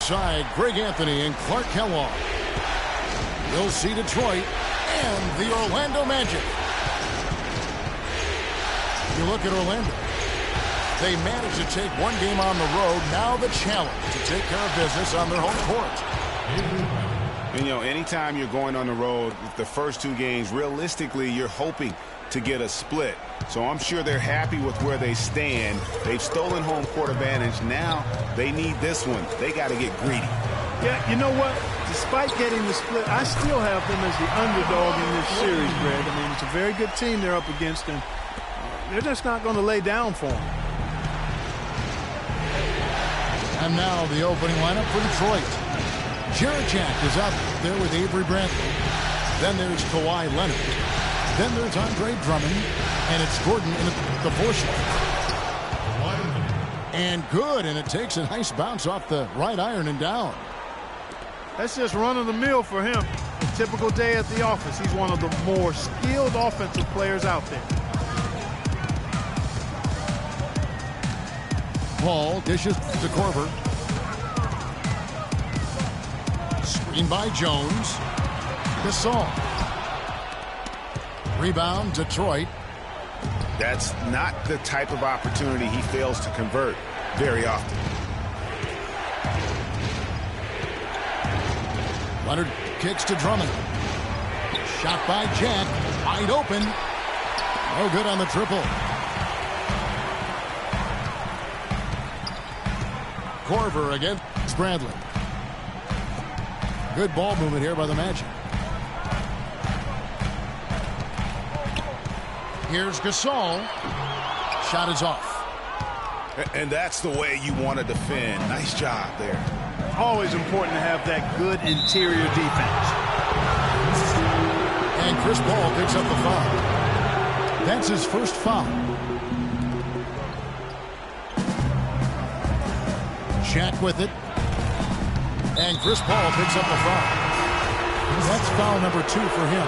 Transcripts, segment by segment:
Side, Greg Anthony and Clark Kellogg. You'll see Detroit and the Orlando Magic. You look at Orlando. They managed to take one game on the road. Now the challenge to take care of business on their home court. You know, anytime you're going on the road with the first two games, realistically, you're hoping to get a split. So I'm sure they're happy with where they stand. They've stolen home court advantage. Now they need this one. They got to get greedy. Yeah, you know what? Despite getting the split, I still have them as the underdog in this series, Greg. I mean, it's a very good team they're up against, and they're just not going to lay down for them. And now the opening lineup for Detroit. Jack is out there with Avery Bradley. Then there's Kawhi Leonard. Then there's Andre Drummond. And it's Gordon in the fourth. And good, and it takes a nice bounce off the right iron and down. That's just run-of-the-mill for him. A typical day at the office. He's one of the more skilled offensive players out there. Paul dishes to Korver. Screen by Jones. Gasol. Rebound, Detroit. That's not the type of opportunity he fails to convert very often. Leonard kicks to Drummond. Shot by Jack. Wide open. No good on the triple. Korver against Bradley. Good ball movement here by the Magic. Here's Gasol. Shot is off. And that's the way you want to defend. Nice job there. Always important to have that good interior defense. And Chris Paul picks up the foul. That's his first foul. Shaq with it. And Chris Paul picks up the foul. That's foul number 2 for him.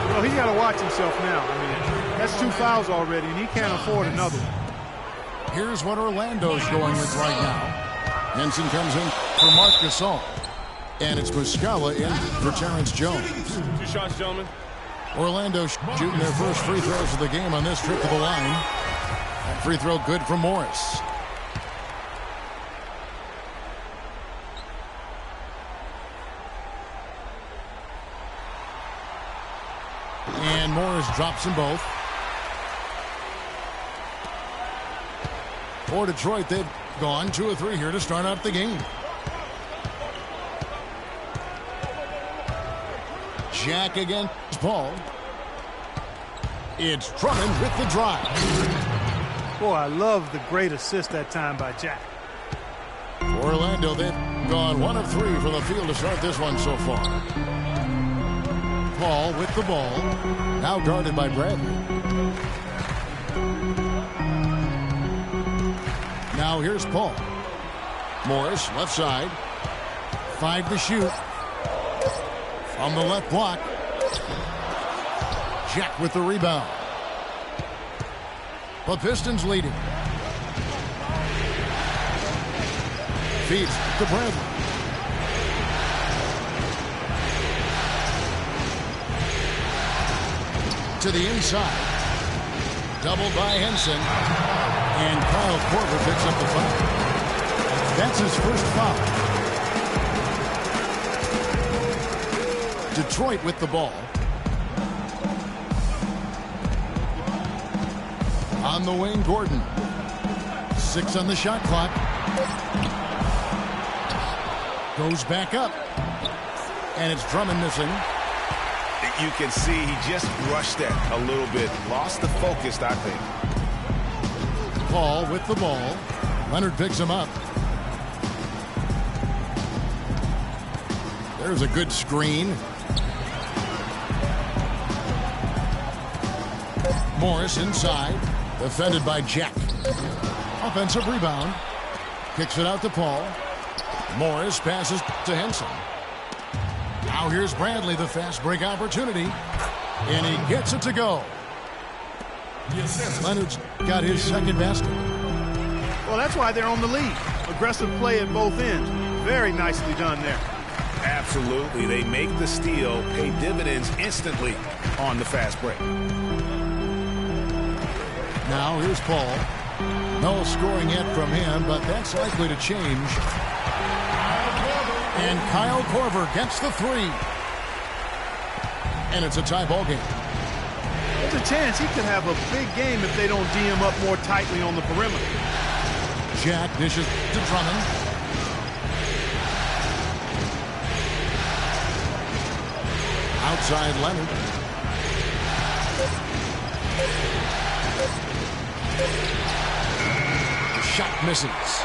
Well, he's got to watch himself now. I mean, that's 2 fouls already, and he can't afford another one. Here's what Orlando's going with right now. Henson comes in for Marc Gasol. And it's Muscala in for Terrence Jones. 2 shots, gentlemen. Orlando shooting their first free throws of the game on this trip to the line. That free throw good for Morris. And Morris drops them both. For Detroit, they've gone 2 of 3 here to start out the game. Jack against Paul. It's Drummond with the drive. Boy, I love the great assist that time by Jack. For Orlando, they've gone 1 of 3 from the field to start this one so far. Paul with the ball. Now guarded by Bradley. Now here's Paul. Morris, left side. 5 to shoot. On the left block. Jack with the rebound. The Pistons leading. Feeds to Bradley. To the inside. Doubled by Henson. And Kyle Korver picks up the foul. That's his first foul. Detroit with the ball. On the wing, Gordon. 6 on the shot clock. Goes back up. And it's Drummond missing. You can see he just rushed that a little bit. Lost the focus, I think. Paul with the ball. Leonard picks him up. There's a good screen. Morris inside. Defended by Jack. Offensive rebound. Kicks it out to Paul. Morris passes to Henson. Now here's Bradley, the fast break opportunity. And he gets it to go. Leonard's got his second basket. Well, that's why they're on the lead. Aggressive play at both ends. Very nicely done there. Absolutely. They make the steal, pay dividends instantly on the fast break. Now here's Paul. No scoring yet from him, but that's likely to change. And Kyle Korver gets the three. And it's a tie ball game. There's a chance he could have a big game if they don't D him up more tightly on the perimeter. Jack dishes to Drummond. Outside Leonard. The shot misses.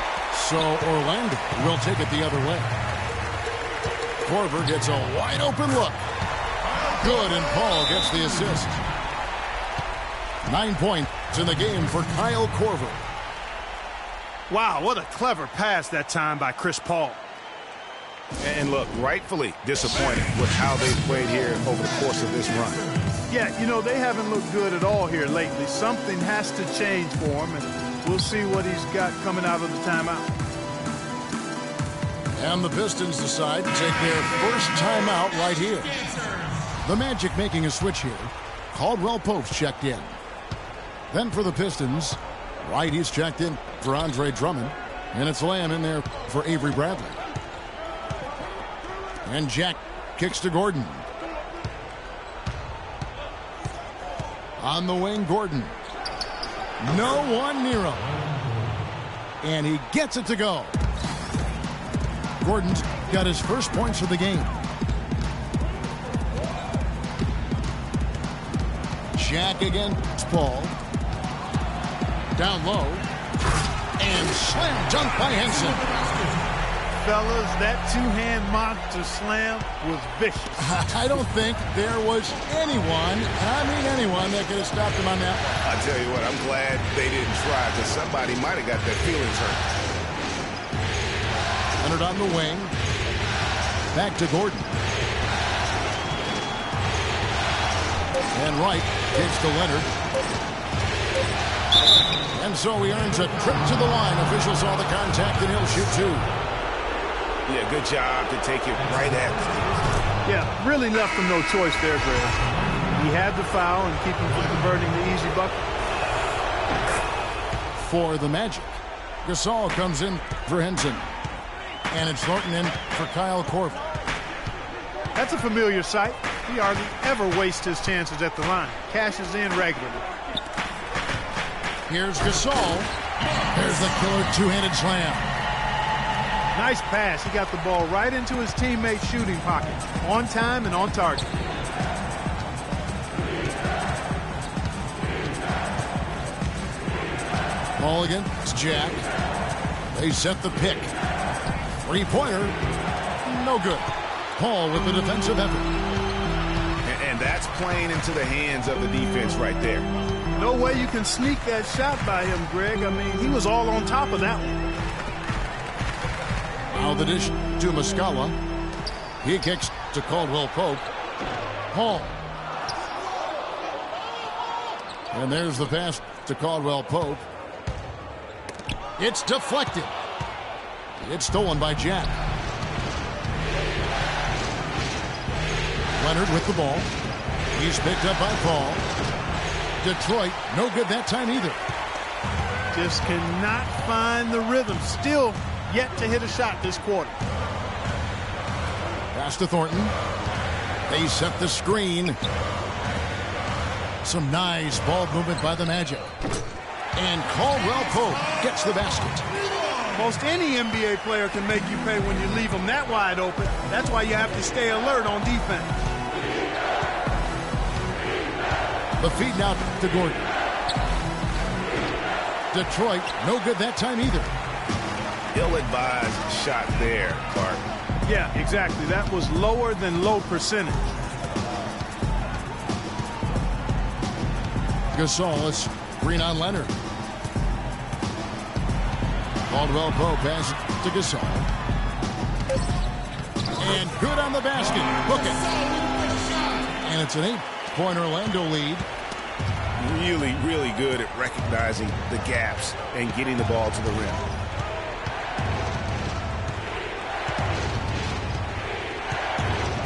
So Orlando will take it the other way. Korver gets a wide open look. Good, and Paul gets the assist. 9 points in the game for Kyle Korver. Wow, what a clever pass that time by Chris Paul. And look, rightfully disappointed with how they've played here over the course of this run. Yeah, you know, they haven't looked good at all here lately. Something has to change for him, and we'll see what he's got coming out of the timeout. And the Pistons decide to take their first timeout right here. The Magic making a switch here. Caldwell Pope's checked in. Then for the Pistons, White, he's checked in for Andre Drummond. And it's Lamb in there for Avery Bradley. And Jack kicks to Gordon. On the wing, Gordon. No one near him. And he gets it to go. Gordon's got his first points of the game. Jack against Paul. Down low. And slam dunk by Henson. Fellas, that two-hand monster slam was vicious. I don't think there was anyone, and I mean anyone, that could have stopped him on that one. I tell you what, I'm glad they didn't try, because somebody might have got their feelings hurt. Leonard on the wing. Back to Gordon. And Wright gives to Leonard. And so he earns a trip to the line. Officials saw the contact, and he'll shoot two. Yeah, good job to take it right at them. Yeah, really left him no choice there, Greg. He had the foul and keep him from converting the easy bucket. For the Magic, Gasol comes in for Henson. And it's Thornton in for Kyle Korver. That's a familiar sight. He hardly ever wastes his chances at the line. Cashes in regularly. Here's Gasol. There's the killer two-handed slam. Nice pass. He got the ball right into his teammate's shooting pocket. On time and on target. Ball against Jack. They set the pick. Three-pointer. No good. Paul with the defensive effort. And that's playing into the hands of the defense right there. No way you can sneak that shot by him, Greg. I mean, he was all on top of that one. Now the dish to Muscala. He kicks to Caldwell Pope. Paul. And there's the pass to Caldwell Pope. It's deflected. It's stolen by Jack. Leonard with the ball. He's picked up by Paul. Detroit, no good that time either. Just cannot find the rhythm. Still yet to hit a shot this quarter. Pass to Thornton. They set the screen. Some nice ball movement by the Magic. And Caldwell Pope gets the basket. Most any NBA player can make you pay when you leave them that wide open. That's why you have to stay alert on defense. The feed now to Gordon. Detroit, no good that time either. Ill-advised shot there, Clark. Yeah, exactly. That was lower than low percentage. Gasol is green on Leonard. Caldwell Pope pass to Gasol. And good on the basket. Book it. And it's an 8-point Orlando lead. Really, really good at recognizing the gaps and getting the ball to the rim.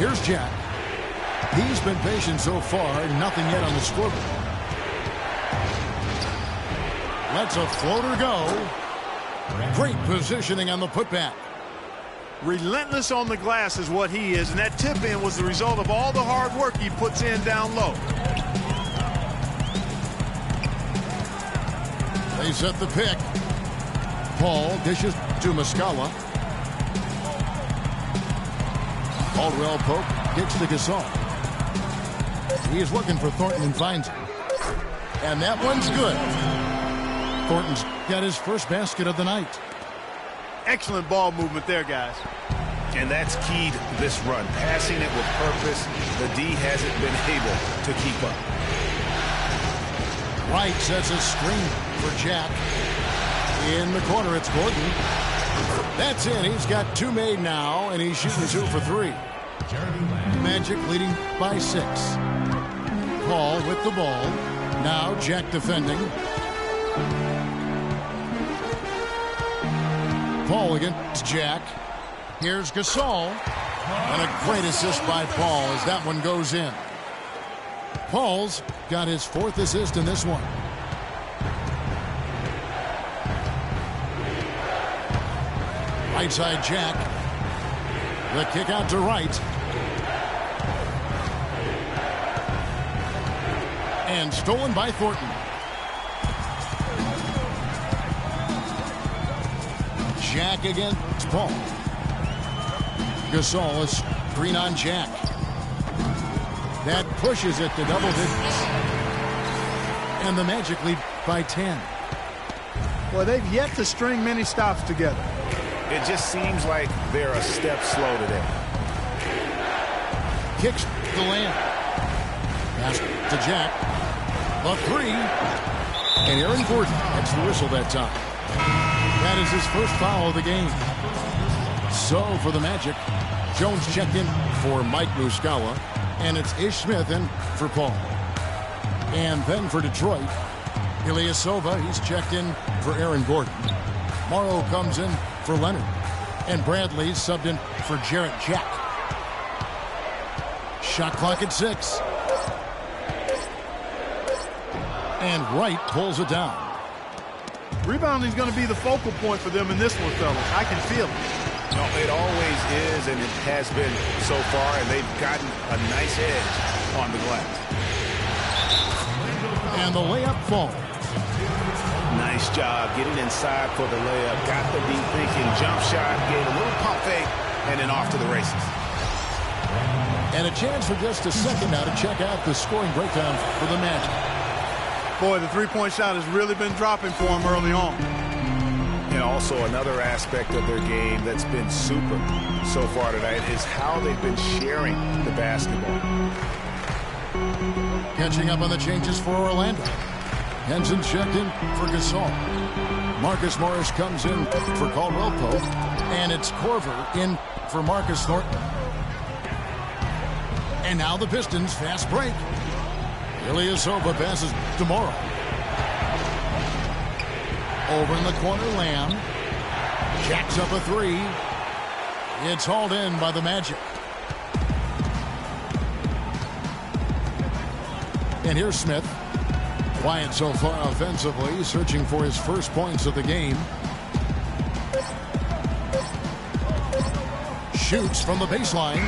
Here's Jack. He's been patient so far, nothing yet on the scoreboard. Lets a floater go. Great positioning on the putback. Relentless on the glass is what he is, and that tip-in was the result of all the hard work he puts in down low. They set the pick. Paul dishes to Muscala. Caldwell Pope kicks to Gasol. He is looking for Thornton and finds him. And that one's good. Thornton's got his first basket of the night. Excellent ball movement there, guys. And that's key to this run. Passing it with purpose. The D hasn't been able to keep up. Wright sets a screen for Jack. In the corner, it's Gordon. That's in. He's got 2 made now, and he's shooting 2 for 3. Magic leading by 6. Paul with the ball. Now Jack defending. Paul against Jack. Here's Gasol. And a great assist by Paul as that one goes in. Paul's got his 4th assist in this one. Right side Jack. The kick out to Wright. And stolen by Thornton. Jack against Paul. Gasol is screen on Jack. That pushes it to double digits. And the Magic lead by 10. Well, they've yet to string many stops together. It just seems like they're a step slow today. Kicks the layup. Pass to Jack. The 3. And Aaron Gordon gets the whistle that time. That is his first foul of the game. So for the Magic, Jones checked in for Mike Muscala. And it's Ish Smith in for Paul. And then for Detroit, Ilyasova, he's checked in for Aaron Gordon. Morrow comes in for Leonard. And Bradley's subbed in for Jarrett Jack. Shot clock at 6. And Wright pulls it down. Rebounding is going to be the focal point for them in this one, fellas. I can feel it. No, it always is, and it has been so far, and they've gotten a nice edge on the glass. And the layup falls. Nice job getting inside for the layup. Got the deep thinking jump shot, gave a little pump fake, and then off to the races. And a chance for just a second now to check out the scoring breakdown for the Magic. Boy, the three-point shot has really been dropping for them early on. And also another aspect of their game that's been super so far tonight is how they've been sharing the basketball. Catching up on the changes for Orlando. Henson checked in for Gasol. Marcus Morris comes in for Caldwell Pope. And it's Korver in for Marcus Thornton. And now the Pistons fast break. Ilyasova passes to Morrow. Over in the corner, Lamb. Jacks up a 3. It's hauled in by the Magic. And here's Smith. Quiet so far offensively, searching for his first points of the game. Shoots from the baseline.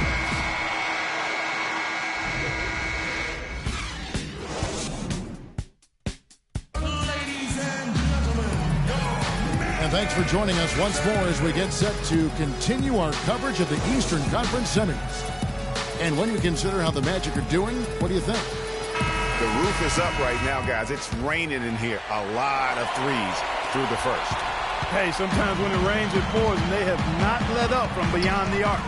And thanks for joining us once more as we get set to continue our coverage of the Eastern Conference Semis. And when you consider how the Magic are doing, what do you think? The roof is up right now, guys. It's raining in here. A lot of threes through the first. Hey, sometimes when it rains, it pours, and they have not let up from beyond the arc.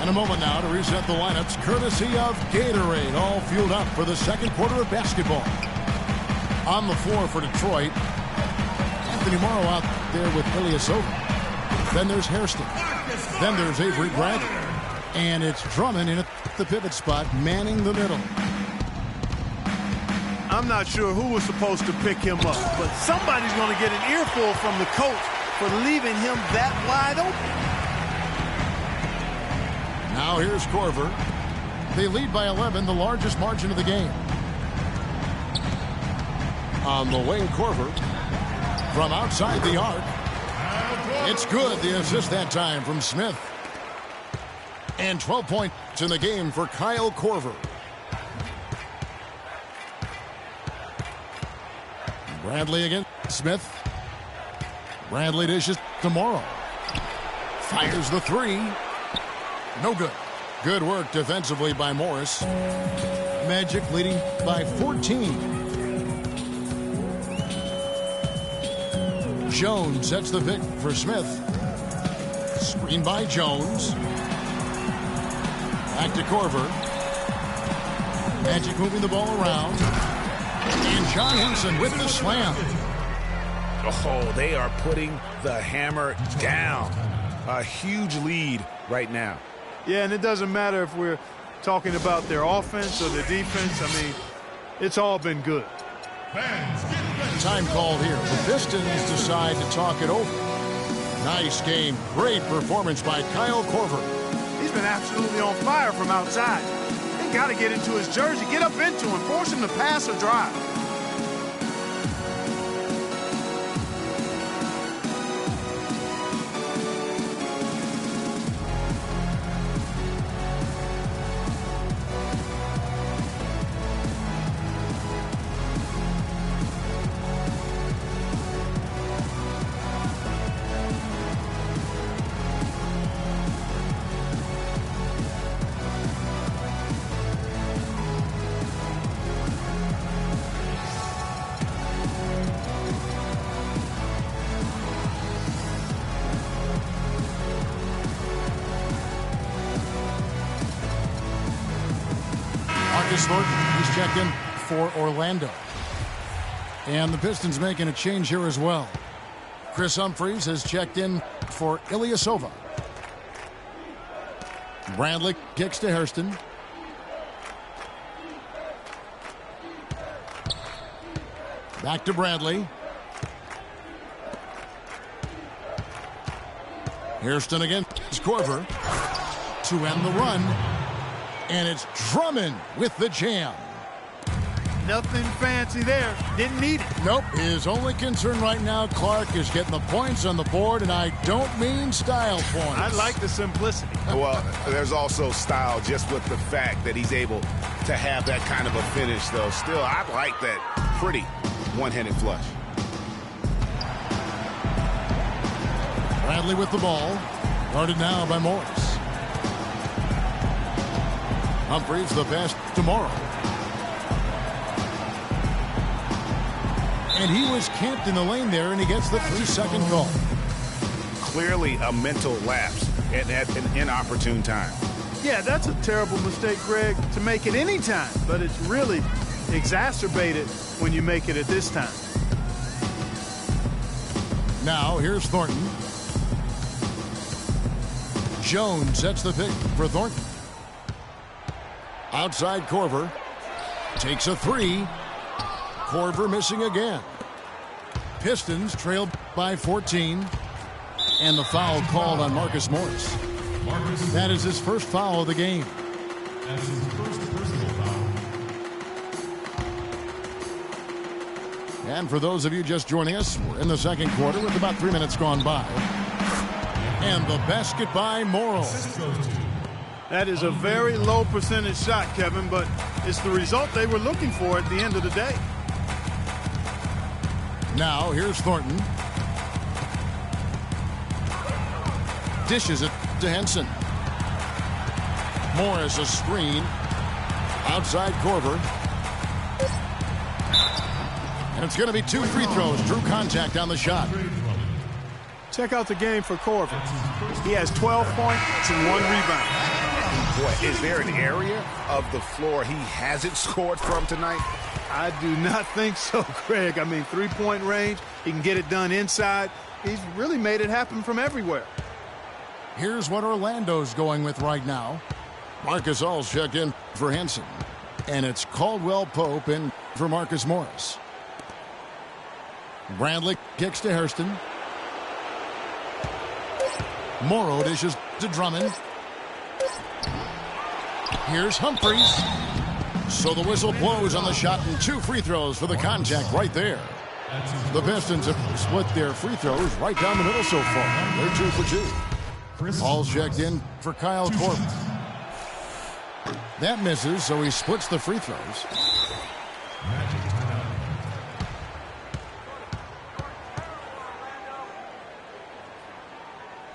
And a moment now to reset the lineups, courtesy of Gatorade, all fueled up for the second quarter of basketball. On the floor for Detroit, Anthony Morrow out there with Ilyasova. Then there's Hairston. Then there's Avery Bradley. And it's Drummond in at the pivot spot, manning the middle. I'm not sure who was supposed to pick him up, but somebody's going to get an earful from the coach for leaving him that wide open. Now here's Korver. They lead by 11, the largest margin of the game. On the wing, Korver. From outside the arc. It's good. The assist that time from Smith. And 12 points in the game for Kyle Korver. Bradley against Smith. Bradley dishes to Morrow. Fires the three. No good. Good work defensively by Morris. Magic leading by 14. Jones sets the pick for Smith. Screen by Jones. Back to Korver. Magic moving the ball around. And John Henson with the slam. Oh, they are putting the hammer down. A huge lead right now. Yeah, and it doesn't matter if we're talking about their offense or their defense. I mean, it's all been good. Time called here. The Pistons decide to talk it over. Nice game. Great performance by Kyle Korver. He's been absolutely on fire from outside. They got to get into his jersey, get up into him, force him to pass or drive. He's checked in for Orlando. And the Pistons making a change here as well. Chris Humphries has checked in for Ilyasova. Bradley kicks to Hairston. Back to Bradley. Hairston against Korver to end the run. And it's Drummond with the jam. Nothing fancy there. Didn't need it. Nope. His only concern right now, Clark, is getting the points on the board, and I don't mean style points. I like the simplicity. Well, there's also style just with the fact that he's able to have that kind of a finish, though. Still, I like that pretty one-handed flush. Bradley with the ball. Guarded now by Morris. Humphries the pass tomorrow. And he was camped in the lane there, and he gets the 3-second call. Clearly a mental lapse at an inopportune time. Yeah, that's a terrible mistake, Greg, to make it any time. But it's really exacerbated when you make it at this time. Now, here's Thornton. Jones sets the pick for Thornton. Outside Korver. Takes a three. Korver missing again. Pistons trailed by 14. And the foul called on Marcus Morris. That is his first foul of the game. That's his first personal foul. And for those of you just joining us, we're in the second quarter with about 3 minutes gone by. And the basket by Morrow. That is a very low percentage shot, Kevin, but it's the result they were looking for at the end of the day. Now, here's Thornton. Dishes it to Henson. Morris a screen. Outside Korver. And it's going to be 2 free throws. Drew contact on the shot. Check out the game for Korver. He has 12 points and 1 rebound. Boy, is there an area of the floor he hasn't scored from tonight? I do not think so, Greg. I mean, 3-point range. He can get it done inside. He's really made it happen from everywhere. Here's what Orlando's going with right now. Marcus All's checked in for Henson. And it's Caldwell Pope in for Marcus Morris. Bradley kicks to Hairston. Morrow dishes to Drummond. Here's Humphries. So the whistle blows on the shot and 2 free throws for the contact right there. The Pistons have split their free throws right down the middle so far. They're 2 for 2. Paul's checked in for Kyle Korver. That misses, so he splits the free throws.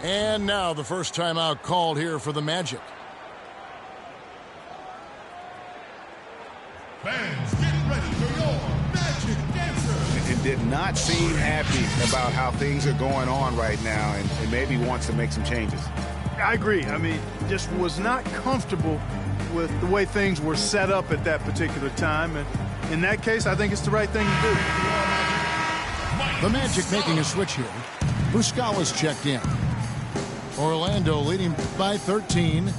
And now the first timeout called here for the Magic. Fans, get ready for your Magic answer. And did not seem happy about how things are going on right now, and maybe wants to make some changes. I agree. I mean, just was not comfortable with the way things were set up at that particular time. And in that case, I think it's the right thing to do. The Magic making a switch here. Muscala's checked in. Orlando leading by 13.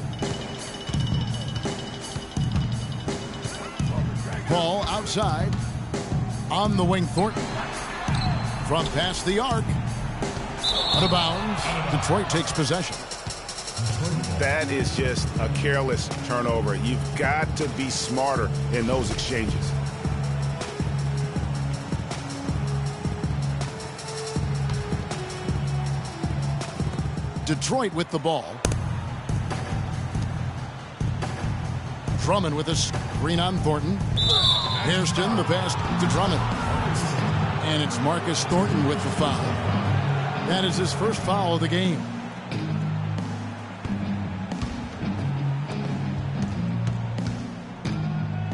Ball outside. On the wing, Thornton. Front past the arc. Out of bounds. Detroit takes possession. That is just a careless turnover. You've got to be smarter in those exchanges. Detroit with the ball. Drummond with a screen on Thornton. Hairston, the pass to Drummond. And it's Marcus Thornton with the foul. That is his first foul of the game.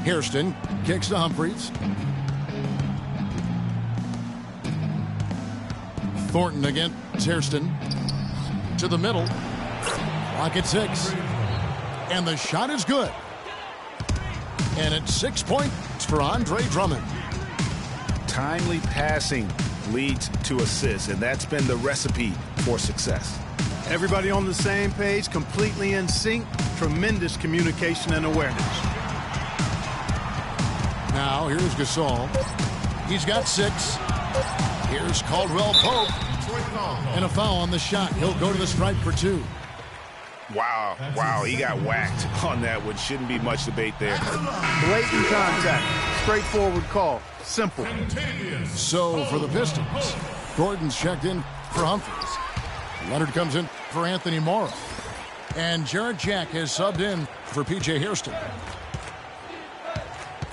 Hairston kicks to Humphries. Thornton against Hairston. To the middle. Clock at 6. And the shot is good. And it's 6 points for Andre Drummond. Timely passing leads to assists, and that's been the recipe for success. Everybody on the same page, completely in sync. Tremendous communication and awareness. Now, here's Gasol. He's got 6. Here's Caldwell Pope. And a foul on the shot. He'll go to the stripe for 2. Wow, he got whacked on that one. Shouldn't be much debate there. Blatant contact. Straightforward call. Simple. So for the Pistons, Gordon's checked in for Humphries. Leonard comes in for Anthony Morrow. And Jarrett Jack has subbed in for P.J. Hairston.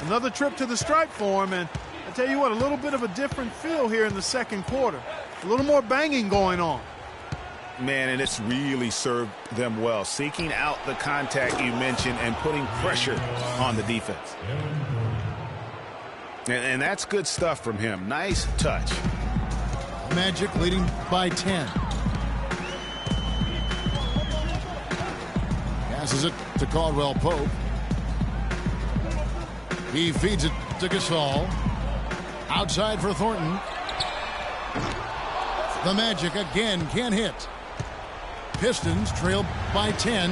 Another trip to the stripe for him, and I tell you what, a little bit of a different feel here in the second quarter. A little more banging going on. Man, and it's really served them well. Seeking out the contact you mentioned and putting pressure on the defense. And that's good stuff from him. Nice touch. Magic leading by 10. Passes it to Caldwell Pope. He feeds it to Gasol. Outside for Thornton. The Magic again can't hit. Pistons trail by 10.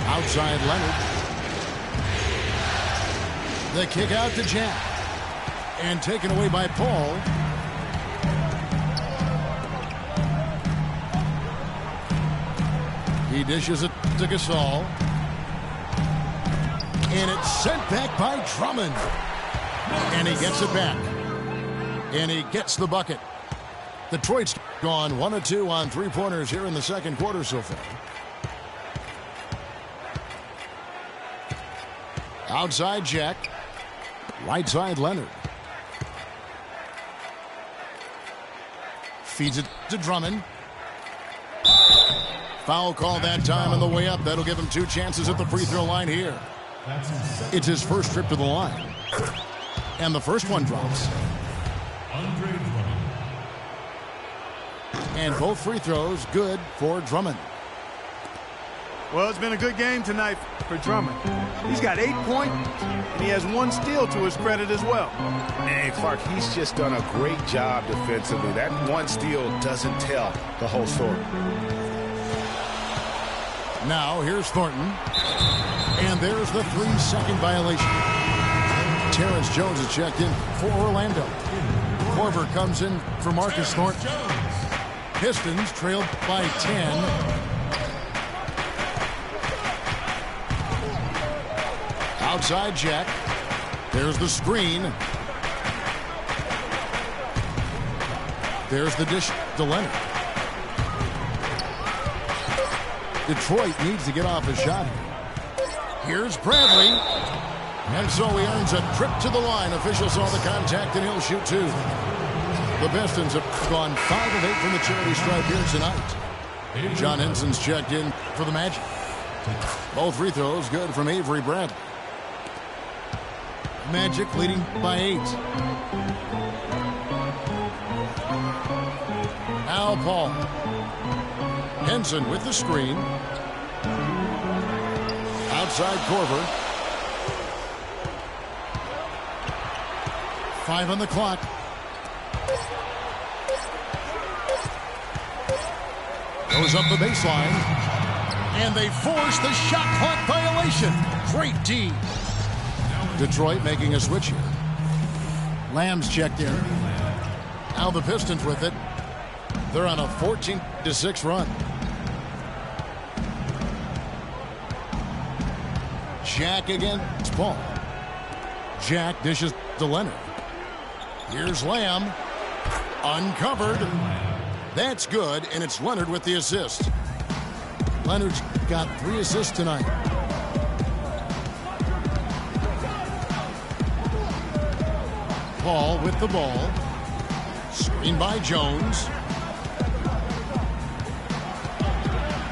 Outside Leonard. The kick out to Jack. And taken away by Paul. He dishes it to Gasol. And it's sent back by Drummond. And he gets it back. And he gets the bucket. Detroit's gone 1 of 2 on 3-pointers here in the second quarter so far. Outside Jack. Right side Leonard. Feeds it to Drummond. Foul call that time on the way up. That'll give him 2 chances at the free throw line here. It's his first trip to the line. And the first one drops. And both free throws good for Drummond. Well, it's been a good game tonight for Drummond. He's got 8 points, and he has 1 steal to his credit as well. And Clark, he's just done a great job defensively. That 1 steal doesn't tell the whole story. Now, here's Thornton. And there's the 3-second violation. Terrence Jones is checked in for Orlando. Korver comes in for Marcus Thornton. Pistons trailed by 10. Outside Jack. There's the screen. There's the dish to Leonard. Detroit needs to get off a shot here. Here's Bradley. And so he earns a trip to the line. Officials saw the contact and he'll shoot two. The Pistons have gone 5 of 8 from the charity stripe here tonight. John Henson's checked in for the Magic. Both free throws good from Avery Bradley. Magic leading by 8. Now Paul. Henson with the screen. Outside Korver. 5 on the clock. Goes up the baseline. And they force the shot clock violation. Great D. Detroit making a switch here. Lamb's checked in. Now the Pistons with it. They're on a 14-6 run. Jack against Paul. Jack dishes to Leonard. Here's Lamb. Uncovered. That's good, and it's Leonard with the assist. Leonard's got 3 assists tonight. Paul with the ball. Screen by Jones.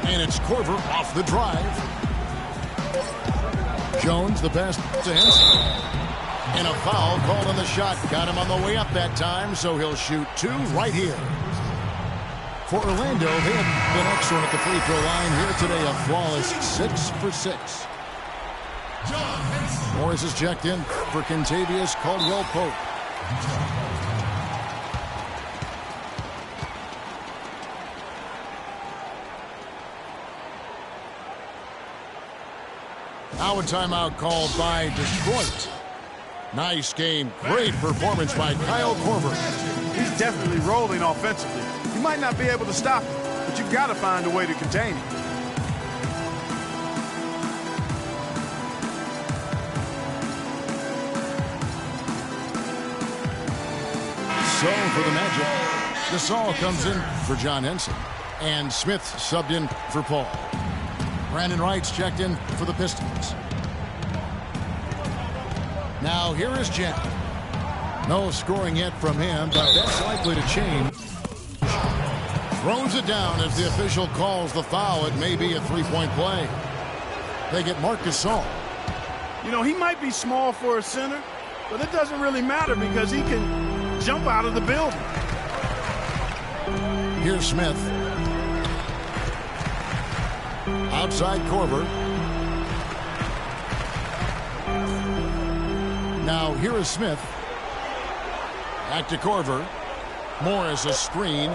And it's Korver off the drive. Jones the pass to Henson. And a foul called on the shot. Got him on the way up that time, so he'll shoot 2 right here. For Orlando, they have been excellent at the free throw line here today. A flawless 6 for 6. Morris is checked in for Kentavious Caldwell-Pope. Now a timeout called by Detroit. Nice game. Great performance by Kyle Korver. He's definitely rolling offensively. You might not be able to stop him, but you've got to find a way to contain him. So for the Magic, Gasol comes in for John Henson. And Smith subbed in for Paul. Brandon Wright's checked in for the Pistons. Now here is Jack. No scoring yet from him, but that's likely to change. Throws it down as the official calls the foul. It may be a three-point play. They get Marc Gasol. You know, he might be small for a center, but it doesn't really matter because he can jump out of the building. Here's Smith. Outside Korver. Now here is Smith. Back to Korver. Morris a screen.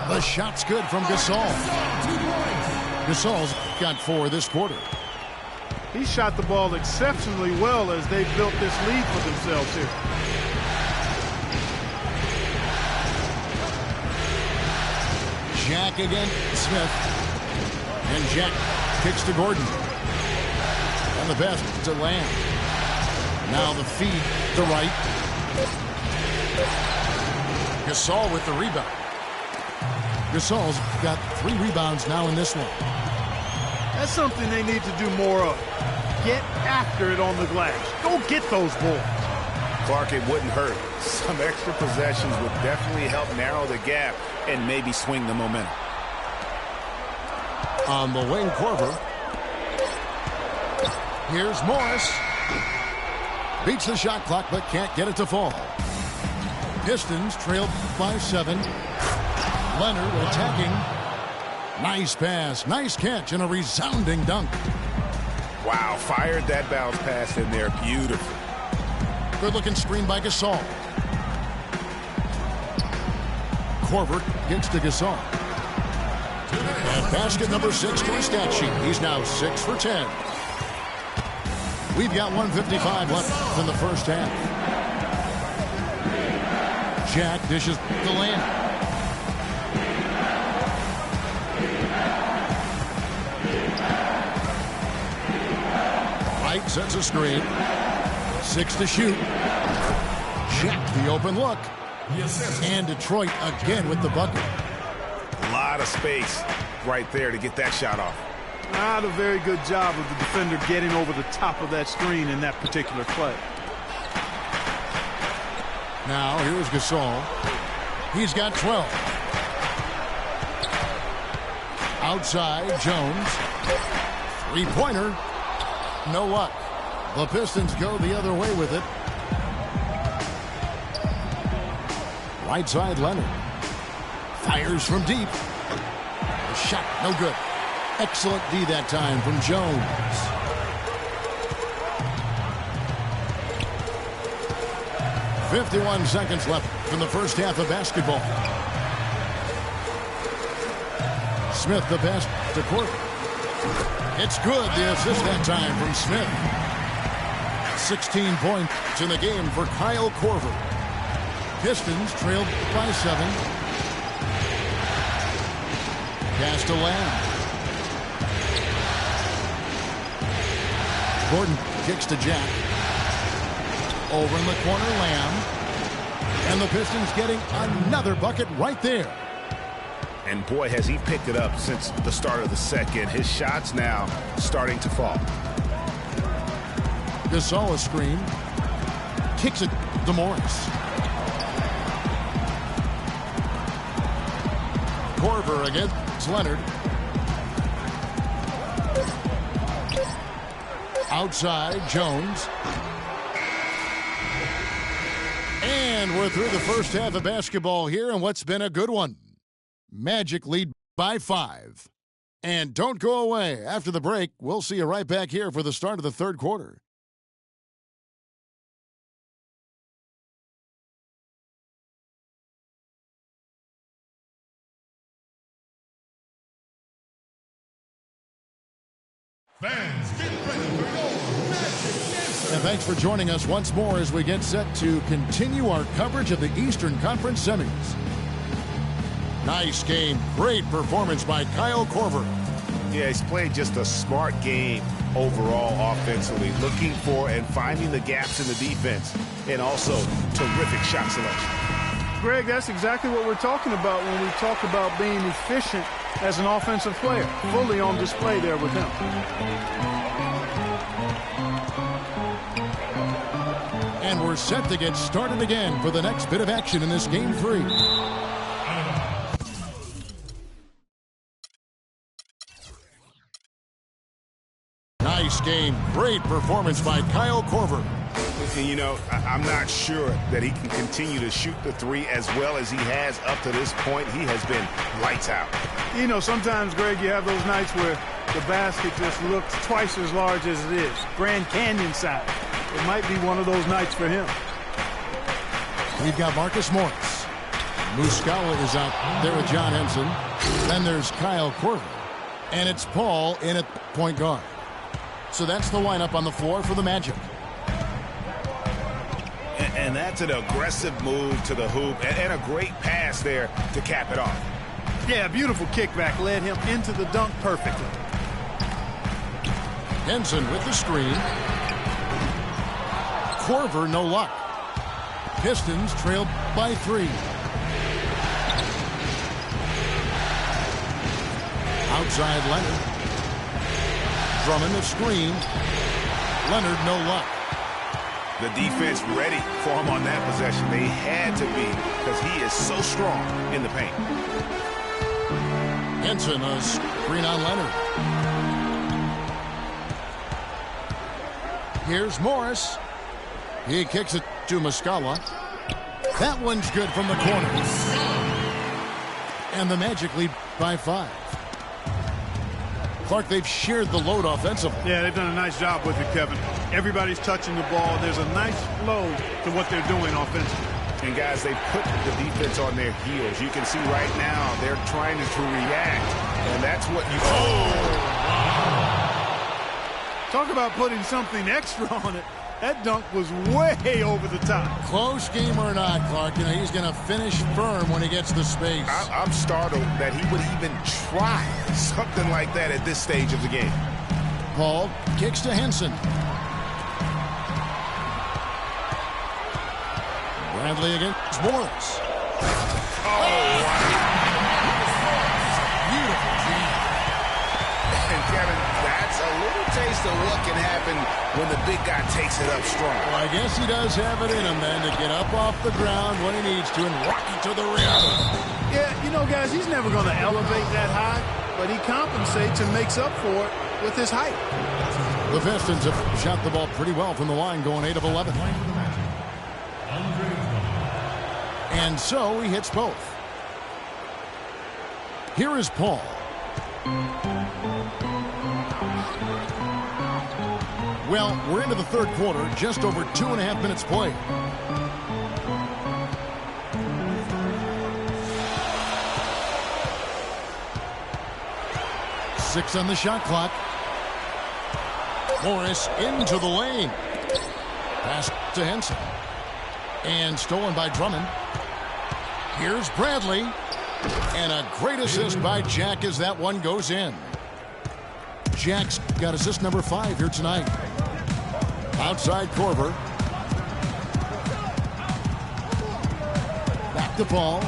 The shot's good from Gasol. Gasol's got 4 this quarter. He shot the ball exceptionally well as they built this lead for themselves here. Jack again, Smith. And Jack kicks to Gordon. And the best to Lamb. Now the feed to Wright. Gasol with the rebound. Gasol's got 3 rebounds now in this one. That's something they need to do more of. Get after it on the glass. Go get those balls. Clark, it wouldn't hurt. Some extra possessions would definitely help narrow the gap and maybe swing the momentum. On the wing, Korver. Here's Morris. Beats the shot clock, but can't get it to fall. Pistons trailed by 7. Leonard attacking. Nice pass, nice catch, and a resounding dunk. Wow, fired that bounce pass in there. Beautiful. Good-looking screen by Gasol. Korver gets to Gasol. And basket number 6 to his stat sheet. He's now 6 for 10. We've got 1:55 left in the first half. Jack dishes to Lamb. Wright sets a screen. 6 to shoot. Check the open look. And Detroit again with the bucket. A lot of space right there to get that shot off. Not a very good job of the defender getting over the top of that screen in that particular play. Now here's Gasol. He's got 12. Outside, Jones. Three-pointer. No luck. The Pistons go the other way with it. Right side, Leonard. Fires from deep. The shot, no good. Excellent D that time from Jones. .51 seconds left in the first half of basketball. Smith the pass to Court. It's good. The assist that time from Smith. 16 points in the game for Kyle Korver. Pistons trailed by 7. Pass to Lamb. Gordon kicks to Jack. Over in the corner, Lamb. And the Pistons getting another bucket right there. And boy, has he picked it up since the start of the second. His shots now starting to fall. Gasol a screen. Kicks it to Morris. Korver against Leonard. Outside, Jones. And we're through the first half of basketball here, and what's been a good one. Magic lead by 5. And don't go away. After the break, we'll see you right back here for the start of the third quarter. Fans, get ready for your Magic Dancing. And thanks for joining us once more as we get set to continue our coverage of the Eastern Conference semis. Nice game. Great performance by Kyle Korver. Yeah, he's played just a smart game overall offensively, looking for and finding the gaps in the defense, and also terrific shot selection. Greg, that's exactly what we're talking about when we talk about being efficient as an offensive player. Fully on display there with him. And we're set to get started again for the next bit of action in this Game 3. Nice game. Great performance by Kyle Korver. And, you know, I'm not sure that he can continue to shoot the three as well as he has up to this point. He has been lights out. You know, sometimes, Greg, you have those nights where the basket just looks twice as large as it is. Grand Canyon size. It might be one of those nights for him. We've got Marcus Morris. Muscala is out there with John Henson. Then there's Kyle Korver. And it's Paul in at point guard. So that's the lineup on the floor for the Magic. And that's an aggressive move to the hoop and a great pass there to cap it off. Yeah, beautiful kickback led him into the dunk perfectly. Henson with the screen. Korver, no luck. Pistons trailed by 3. Outside Leonard. Drummond the screen. Leonard, no luck. The defense ready for him on that possession. They had to be because he is so strong in the paint. Henson, a screen on Leonard. Here's Morris. He kicks it to Muscala. That one's good from the corner. And the Magic lead by 5. Clark, they've shared the load offensively. Yeah, they've done a nice job with it, Kevin. Everybody's touching the ball. There's a nice flow to what they're doing offensively. And, guys, they put the defense on their heels. You can see right now they're trying to react, and that's what you... Talk about putting something extra on it. That dunk was way over the top. Close game or not, Clark, you know, he's going to finish firm when he gets the space. I'm startled that he would even try something like that at this stage of the game. Paul kicks to Henson. Bradley against Morris. Beautiful jam. And Kevin, that's a little taste of what can happen when the big guy takes it up strong. Well, I guess he does have it in him then to get up off the ground when he needs to and rock it to the rim. Yeah, you know, guys, he's never going to elevate that high, but he compensates and makes up for it with his height. The Pistons have shot the ball pretty well from the line, going 8 of 11. And so he hits both. Here is Paul. Well, we're into the third quarter, just over 2.5 minutes played. Six on the shot clock. Morris into the lane. Pass to Henson. And stolen by Drummond. Here's Bradley. And a great assist by Jack as that one goes in. Jack's got assist number 5 here tonight. Outside Korver. Back to Paul.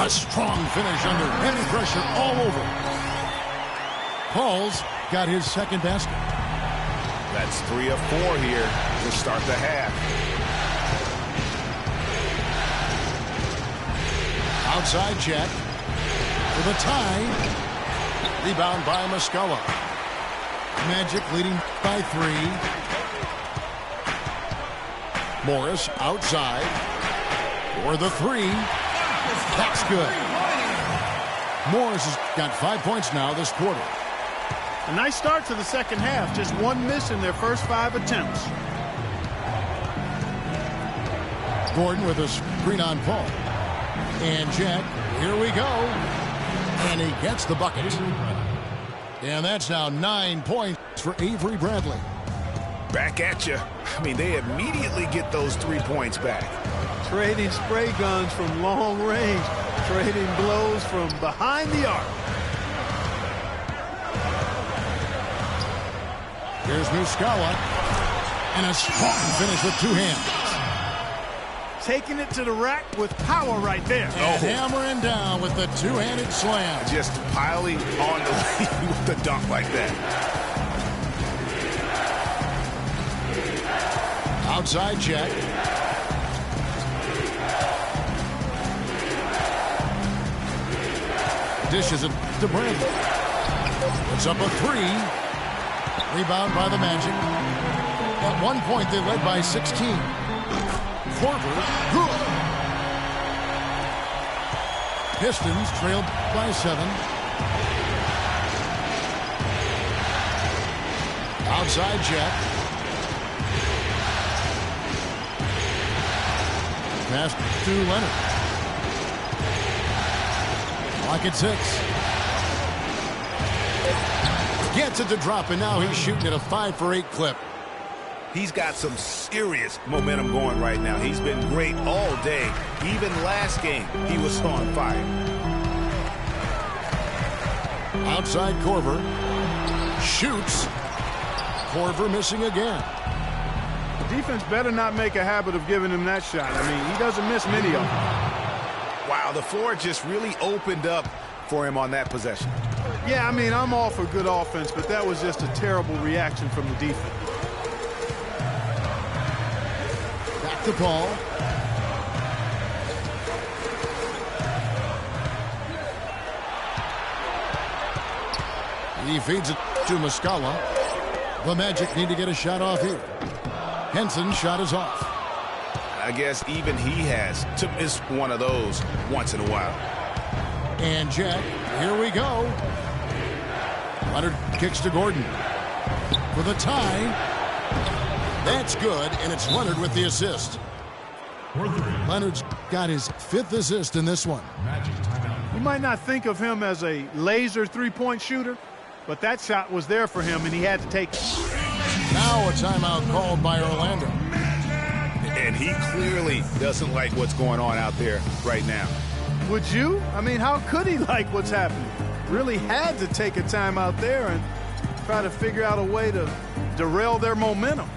A strong finish under heavy pressure all over. Paul's got his second basket. That's 3 of 4 here to start the half. Outside check. For the tie. Rebound by Muscala. Magic leading by 3. Morris outside. For the 3. That's good. Morris has got 5 points now this quarter. A nice start to the second half. Just one miss in their first 5 attempts. Gordon with a screen on Paul. And Jack, here we go. And he gets the bucket. And that's now 9 points for Avery Bradley. Back at you. I mean, they immediately get those 3 points back. Trading spray guns from long range. Trading blows from behind the arc. Here's Muscala. And a strong finish with 2 hands. Taking it to the rack with power right there. And hammering down with the 2-handed slam. Just piling on the lead with the dunk like that. Outside check. Dishes it to Bradley. It's up a 3. Rebound by the Magic. At one point, they led by 16. Korver, good. Pistons trailed by 7. Outside check. Pass to Leonard. Clock at 6. Gets it to drop, and now he's shooting at a 5 for 8 clip. He's got some serious momentum going right now. He's been great all day. Even last game, he was on fire. Outside Korver. Shoots. Korver missing again. The defense better not make a habit of giving him that shot. I mean, he doesn't miss many of them. Wow, the floor just really opened up for him on that possession. Yeah, I mean, I'm all for good offense, but that was just a terrible reaction from the defense. Back to Paul. He feeds it to Muscala. The Magic need to get a shot off here. Henson's shot is off. I guess even he has to miss one of those once in a while. And Jack, here we go. Leonard kicks to Gordon. For the tie. That's good, and it's Leonard with the assist. Leonard's got his 5th assist in this one. You might not think of him as a laser three-point shooter, but that shot was there for him, and he had to take it. Now a timeout called by Orlando. And he clearly doesn't like what's going on out there right now. Would you? I mean, how could he like what's happening? really had to take a timeout there and try to figure out a way to derail their momentum.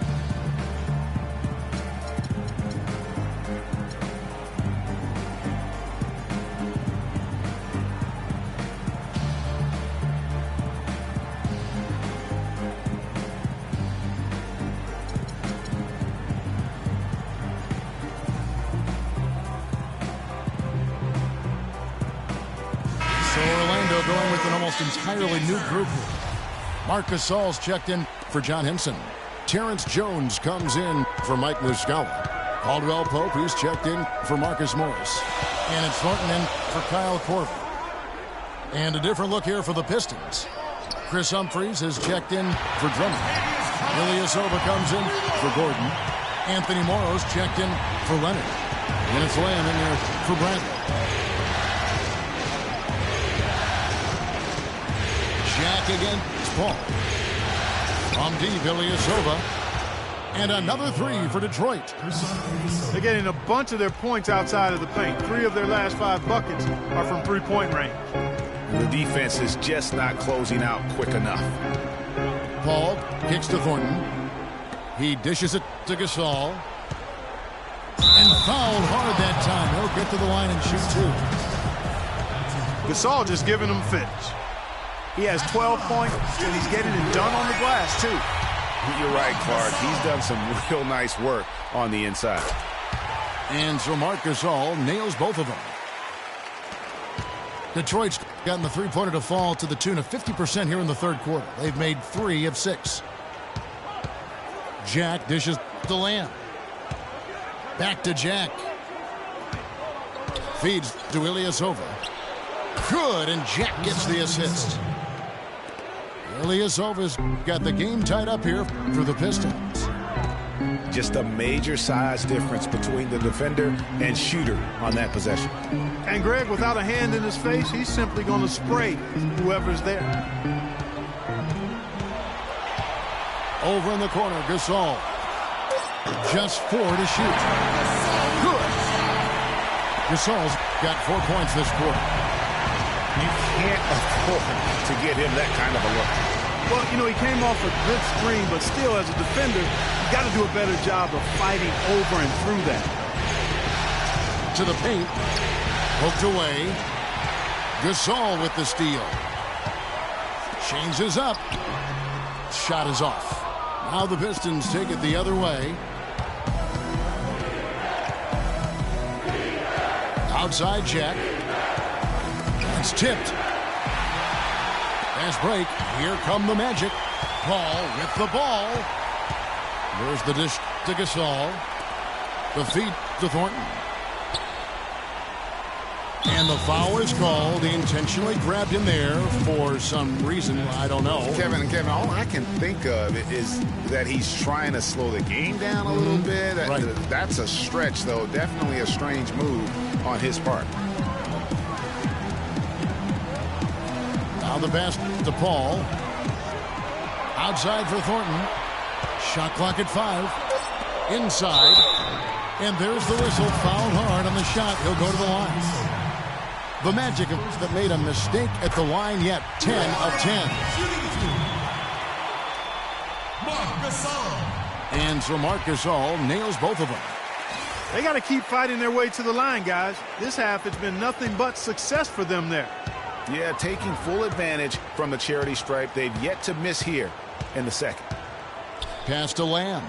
Going with an almost entirely new group. Marc Gasol's checked in for John Henson. Terrence Jones comes in for Mike Muscala. Caldwell Pope, he's checked in for Marcus Morris. And it's Thornton in for Kyle Korver. And a different look here for the Pistons. Chris Humphries has checked in for Drummond. Ilyasova comes in for Gordon. Anthony Morrow's checked in for Leonard. And it's Lamb in there for Bradley. Jack against Paul. From deep, Ilyasova. And another three for Detroit. They're getting a bunch of their points outside of the paint. 3 of their last 5 buckets are from three-point range. The defense is just not closing out quick enough. Paul kicks to Thornton. He dishes it to Gasol. And fouled hard that time. He'll get to the line and shoot 2. Gasol just giving them fits. He has 12 points, and he's getting it done on the glass, too. You're right, Clark. He's done some real nice work on the inside. And so Marc Gasol nails both of them. Detroit's gotten the three-pointer to fall to the tune of 50% here in the third quarter. They've made 3 of 6. Jack dishes to Lamb. Back to Jack. Feeds to Ilyasova. Good, and Jack gets the assist. Ilyasova's got the game tied up here for the Pistons. Just a major size difference between the defender and shooter on that possession. And Greg, without a hand in his face, he's simply going to spray whoever's there. Over in the corner, Gasol. Just 4 to shoot. Good. Gasol's got 4 points this quarter. You can't afford to get him that kind of a look. Well, you know, he came off a good screen, but still, as a defender, you got to do a better job of fighting over and through that. To the paint. Poked away. Gasol with the steal. Changes up. Shot is off. Now the Pistons take it the other way. Outside Jack. It's tipped. Fast break. Here come the Magic. Paul with the ball. There's the dish to Gasol. The feed to Thornton. And the foul is called. He intentionally grabbed him there for some reason. I don't know. Kevin, all I can think of is that he's trying to slow the game down a little bit. Right. That's a stretch, though. Definitely a strange move on his part. Now the pass to Paul. Outside for Thornton. Shot clock at 5. Inside. And there's the whistle. Fouled hard on the shot. He'll go to the line. The Magic have made a mistake at the line yet. 10 of 10. And so Marc Gasol nails both of them. They got to keep fighting their way to the line, guys. This half has been nothing but success for them there. Yeah, taking full advantage from the charity stripe. They've yet to miss here in the second. Pass to Lamb.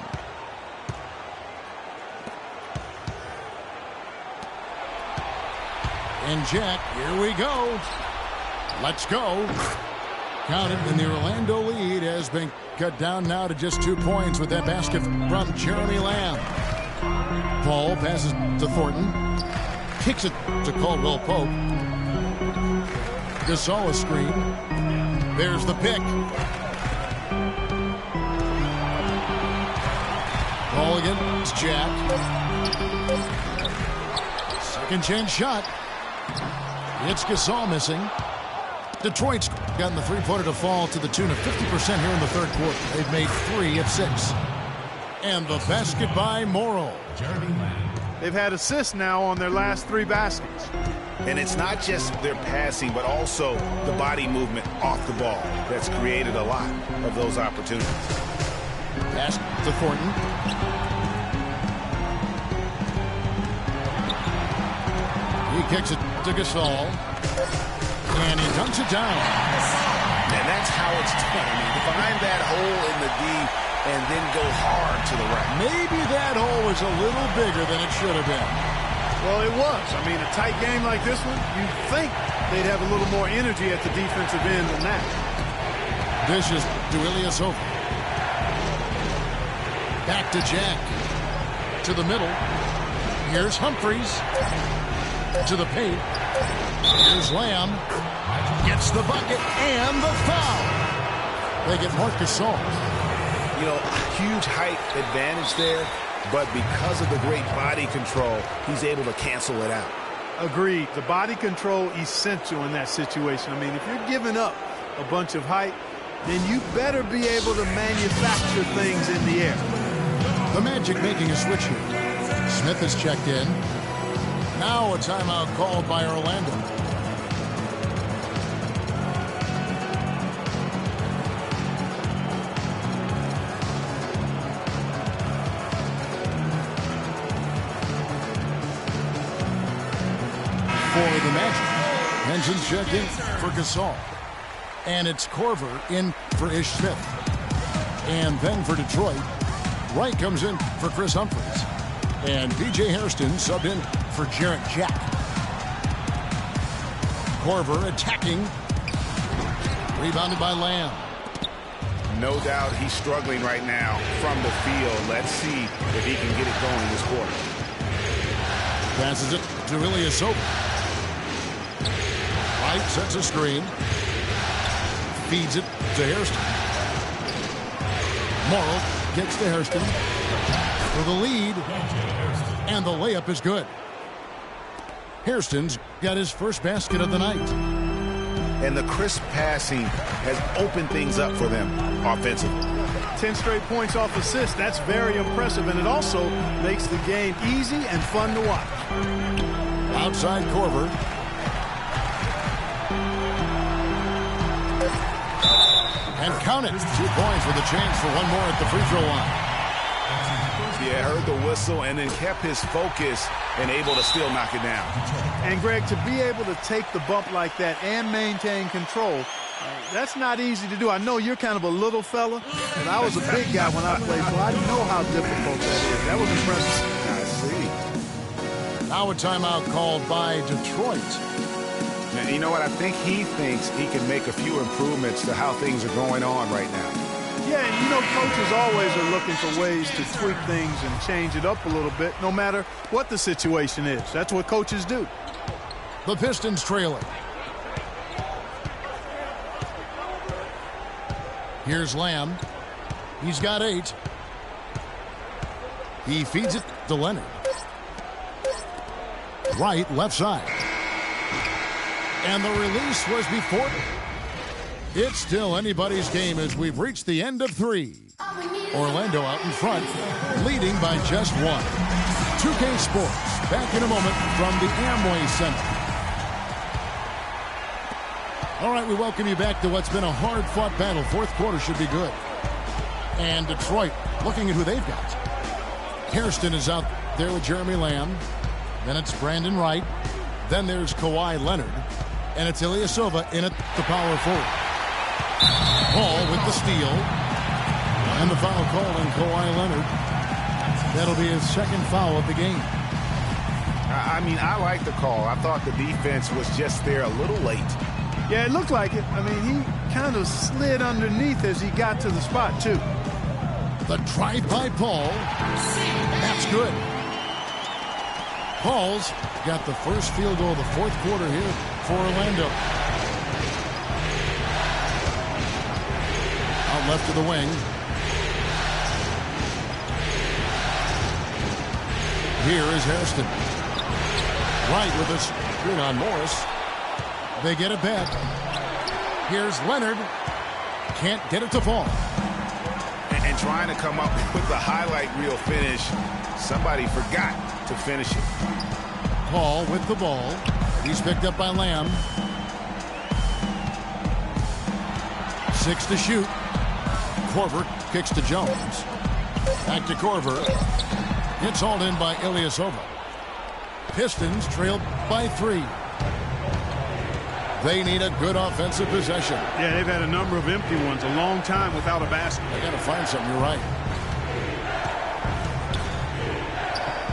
And Jack, here we go. Let's go. Counted, and the Orlando lead has been cut down now to just 2 points with that basket from Jeremy Lamb. Paul passes to Thornton. Kicks it to Caldwell Pope. Gasol a screen. There's the pick. Ball against Jack. Second chance shot. It's Gasol missing. Detroit's gotten the three-pointer to fall to the tune of 50% here in the third quarter. They've made 3 of 6. And the basket by Morrow. They've had assists now on their last 3 baskets. And it's not just their passing, but also the body movement off the ball that's created a lot of those opportunities. Pass to Thornton. He kicks it to Gasol. And he dunks it down. And that's how it's done. I mean, find that hole in the D and then go hard to the right. Maybe that hole was a little bigger than it should have been. Well, it was. I mean, a tight game like this one, you'd think they'd have a little more energy at the defensive end than that. This is Ilyasova. Back to Jack. To the middle. Here's Humphries. To the paint. Here's Lamb. Gets the bucket and the foul. They get Marc Gasol. You know, huge height advantage there, but because of the great body control, he's able to cancel it out. Agreed. The body control essential in that situation. I mean, if you're giving up a bunch of height, then you better be able to manufacture things in the air. The Magic making a switch here. Smith is checked in. Now a timeout called by Orlando. For the Magic, Henson's checked in for Gasol. And it's Korver in for Ish Smith. And then for Detroit, Wright comes in for Chris Humphries. And P.J. Hairston subbed in for Jarrett Jack. Korver attacking. Rebounded by Lamb. No doubt he's struggling right now from the field. Let's see if he can get it going this quarter. Passes it to Ilyasova. Wright sets a screen. Feeds it to Hairston. Morrow gets to Hairston for the lead. And the layup is good. Hairston's got his first basket of the night. And the crisp passing has opened things up for them offensively. 10 straight points off assist. That's very impressive, and it also makes the game easy and fun to watch. Outside Korver. And count it. 2 points with a chance for one more at the free throw line. Yeah, heard the whistle and then kept his focus and able to still knock it down. And, Greg, to be able to take the bump like that and maintain control, that's not easy to do. I know you're kind of a little fella, and I was a big guy when I played, so I know how difficult that is. That was impressive. I see. Now a timeout called by Detroit. Now, you know what? I think he thinks he can make a few improvements to how things are going on right now. Yeah, and you know, coaches always are looking for ways to tweak things and change it up a little bit, no matter what the situation is. That's what coaches do. The Pistons trailing. Here's Lamb. He's got 8. He feeds it to Leonard. Right, left side. And the release was before. It's still anybody's game as we've reached the end of 3. Orlando out in front, leading by just 1. 2K Sports, back in a moment from the Amway Center. All right, we welcome you back to what's been a hard-fought battle. Fourth quarter should be good. And Detroit, looking at who they've got. Hairston is out there with Jeremy Lamb. Then it's Brandon Wright. Then there's Kawhi Leonard. And it's Ilyasova in at the power forward. Paul with the steal. And the foul call on Kawhi Leonard. That'll be his second foul of the game. I mean, I like the call. I thought the defense was just there a little late. Yeah, it looked like it. I mean, he kind of slid underneath as he got to the spot, too. The drive by Paul. That's good. Paul's got the first field goal of the fourth quarter here for Orlando. Out left to the wing. Here is Hairston. Right with a screen on Morris. They get it back. Here's Leonard. Can't get it to fall. And trying to come up with the highlight reel finish. Somebody forgot to finish it. Paul with the ball. He's picked up by Lamb. 6 to shoot. Korver kicks to Jones. Back to Korver. It's hauled in by Ilyasova. Pistons trailed by 3. They need a good offensive possession. Yeah, they've had a number of empty ones, a long time without a basket. They got to find something, you're right.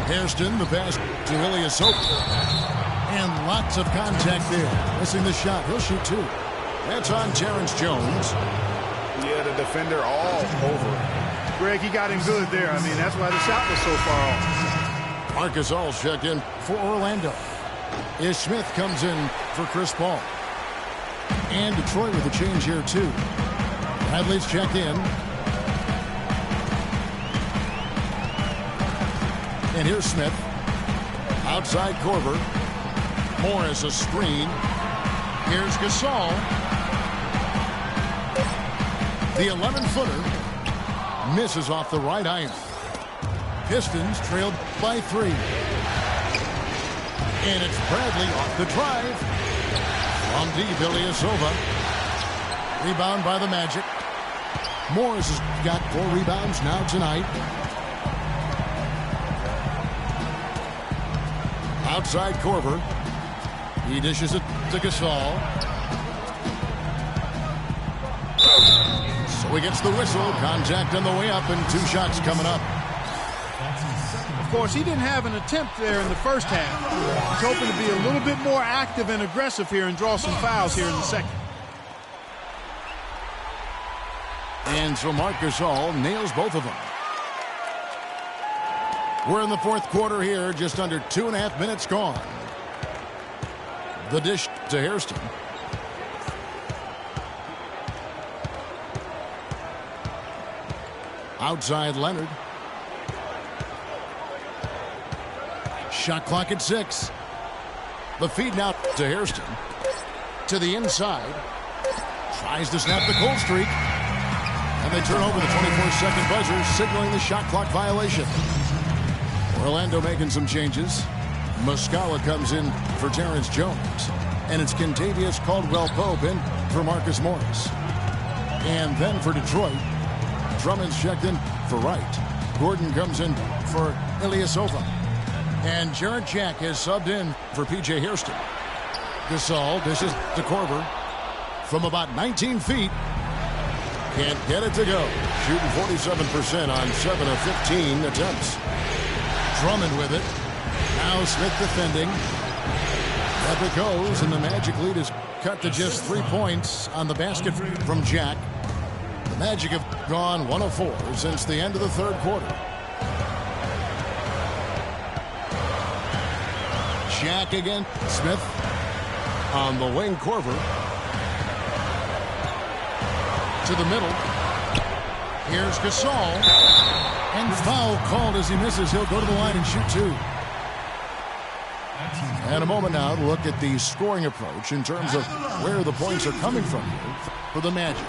Hairston, the pass to Ilyasova. And lots of contact there. Missing the shot. He'll shoot 2. That's on Terrence Jones. Yeah, the defender all over it. Greg, he got him good there. I mean, that's why the shot was so far off. Marcus All's checked in for Orlando. Ish Smith comes in for Chris Paul. And Detroit with a change here, too. Bradley's checked in. And here's Smith. Outside Korver. Morris a screen. Here's Gasol. The 11-footer misses off the right iron. Pistons trailed by 3. And it's Bradley off the drive. From deep, Ilyasova. Rebound by the Magic. Morris has got 4 rebounds now tonight. Outside Korver. He dishes it to Gasol. So he gets the whistle. Contact on the way up and 2 shots coming up. Of course, he didn't have an attempt there in the first half. He's hoping to be a little bit more active and aggressive here and draw some fouls here in the second. And so Marc Gasol nails both of them. We're in the 4th quarter here, just under 2.5 minutes gone. The dish to Hairston. Outside Leonard. Shot clock at 6. The feed now to Hairston. To the inside. Tries to snap the cold streak. And they turn over the 24-second buzzer, signaling the shot clock violation. Orlando making some changes. Muscala comes in for Terrence Jones. And it's Kentavious Caldwell-Pope in for Marcus Morris. And then for Detroit, Drummond's checked in for Wright. Gordon comes in for Ilyasova. And Jarrett Jack has subbed in for P.J. Hairston. Gasol dishes to Korver from about 19 feet. Can't get it to go. Shooting 47% on 7 of 15 attempts. Drummond with it. Now Smith defending. Up it goes, and the Magic lead is cut to just 3 points on the basket from Jack. The Magic have gone 1 of 4 since the end of the 3rd quarter. Jack again. Smith on the wing. Korver to the middle. Here's Gasol. And foul called as he misses. He'll go to the line and shoot 2. And a moment now to look at the scoring approach in terms of where the points are coming from here for the Magic.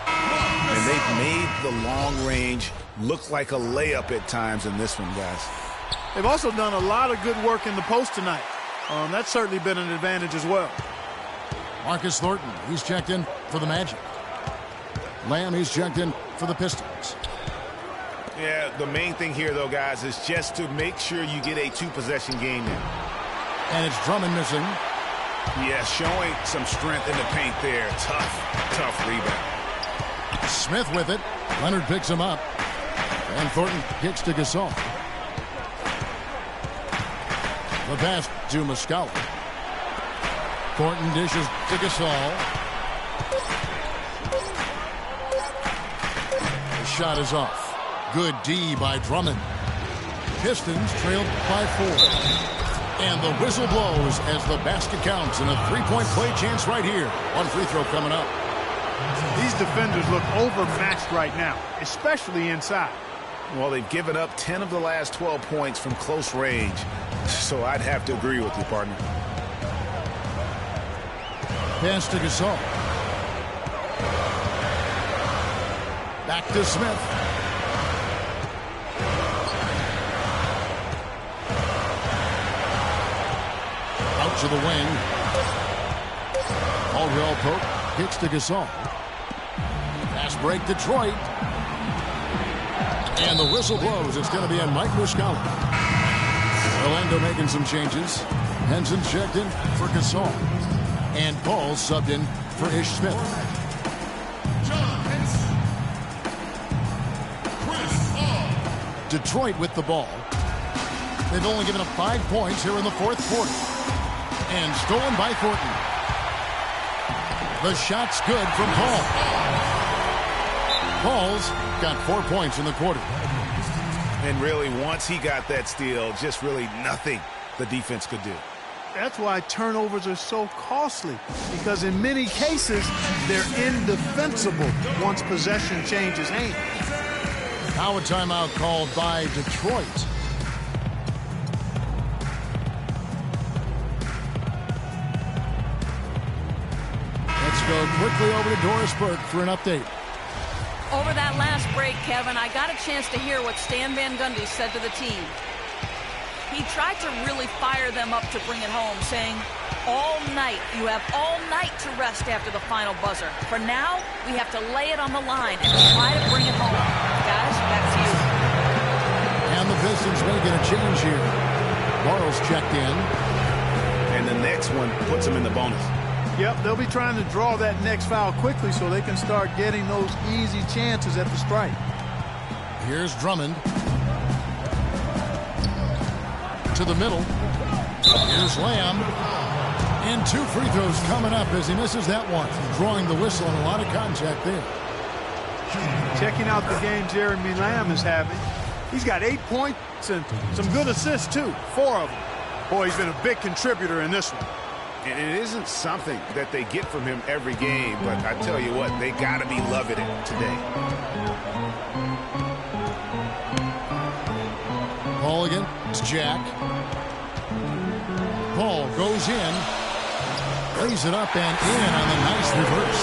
And they've made the long range look like a layup at times in this one, guys. They've also done a lot of good work in the post tonight. That's certainly been an advantage as well. Marcus Thornton, he's checked in for the Magic. Lamb, he's checked in for the Pistons. Yeah, the main thing here, though, guys, is just to make sure you get a 2-possession game now. And it's Drummond missing. Yeah, showing some strength in the paint there. Tough rebound. Smith with it. Leonard picks him up. And Thornton kicks to Gasol. The pass to Muscala. Thornton dishes to Gasol. The shot is off. Good D by Drummond. Pistons trailed by 4. And the whistle blows as the basket counts and a 3-point play chance right here. 1 free throw coming up. These defenders look overmatched right now, especially inside. Well, they've given up 10 of the last 12 points from close range. So I'd have to agree with you, partner. Pass to Gasol. Back to Smith. Out To the wing. Caldwell Pope kicks to Gasol. Fast break Detroit. And the whistle blows. It's going to be on Mike Muscala. Orlando making some changes. Henson's checked in for Gasol. And Paul subbed in for Ish Smith. John Henson. Chris Paul. Detroit with the ball. They've only given up 5 points here in the fourth quarter. And stolen by Thornton. The shot's good from Paul. Paul's got 4 points in the quarter. And really, once he got that steal, just really nothing the defense could do. That's why turnovers are so costly, because in many cases, they're indefensible once possession changes hands. Now a timeout called by Detroit. Let's go quickly over to Doris Burke for an update. Over that last break, Kevin, I got a chance to hear what Stan Van Gundy said to the team. He tried to really fire them up to bring it home, saying, all night, you have all night to rest after the final buzzer. For now, we have to lay it on the line and try to bring it home. Guys, back to you. And the Pistons making a change here. Morrow's checked in. And the next one puts him in the bonus. Yep, they'll be trying to draw that next foul quickly so they can start getting those easy chances at the stripe. Here's Drummond. To the middle. Here's Lamb. And 2 free throws coming up as he misses that one. Drawing the whistle and a lot of contact there. Checking out the game Jeremy Lamb is having. He's got 8 points and some good assists, too. 4 of them. Boy, he's been a big contributor in this one. And it isn't something that they get from him every game, but I tell you what, they got to be loving it today. Paul against Jack. Paul goes in. Lays it up and in on the nice reverse.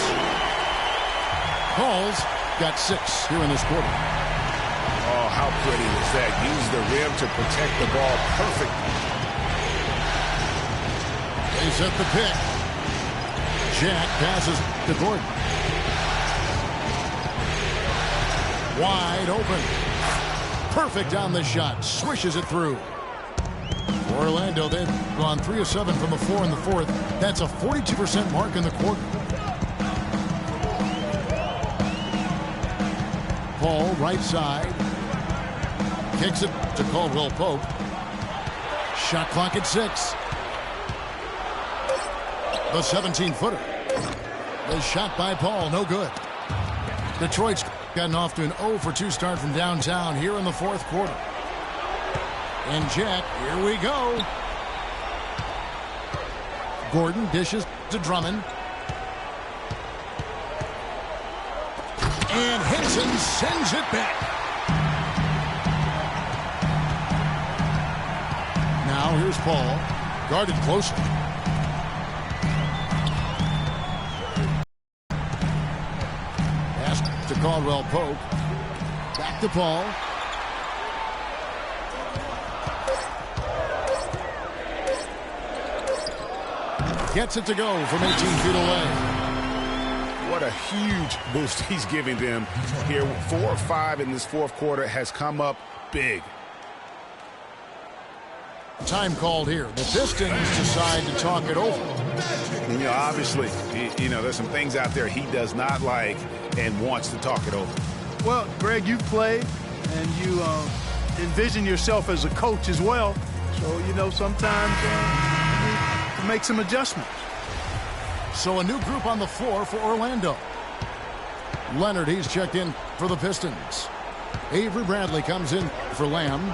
Paul's got 6 here in this quarter. Oh, how pretty was that? Use the rim to protect the ball perfectly. They set the pick. Jack passes to Gordon. Wide open. Perfect on the shot. Swishes it through. For Orlando, they've gone 3 of 7 from the floor in the fourth. That's a 42% mark in the quarter. Paul, right side. Kicks it to Caldwell Pope. Shot clock at 6. The 17-footer. The shot by Paul, no good. Detroit's gotten off to an 0 for 2 start from downtown here in the fourth quarter. And Jack, here we go. Gordon dishes to Drummond. And Henson sends it back. Now here's Paul, guarded closely. To Caldwell Pope. Back to Paul. Gets it to go from 18 feet away. What a huge boost he's giving them here. 4 or 5 in this fourth quarter has come up big. Time called here. The Pistons decide to talk it over. You know, obviously, there's some things out there he does not like and wants to talk it over. Well, Greg, you've played, and you envision yourself as a coach as well. So, sometimes you need to make some adjustments. So a new group on the floor for Orlando. Leonard, he's checked in for the Pistons. Avery Bradley comes in for Lamb.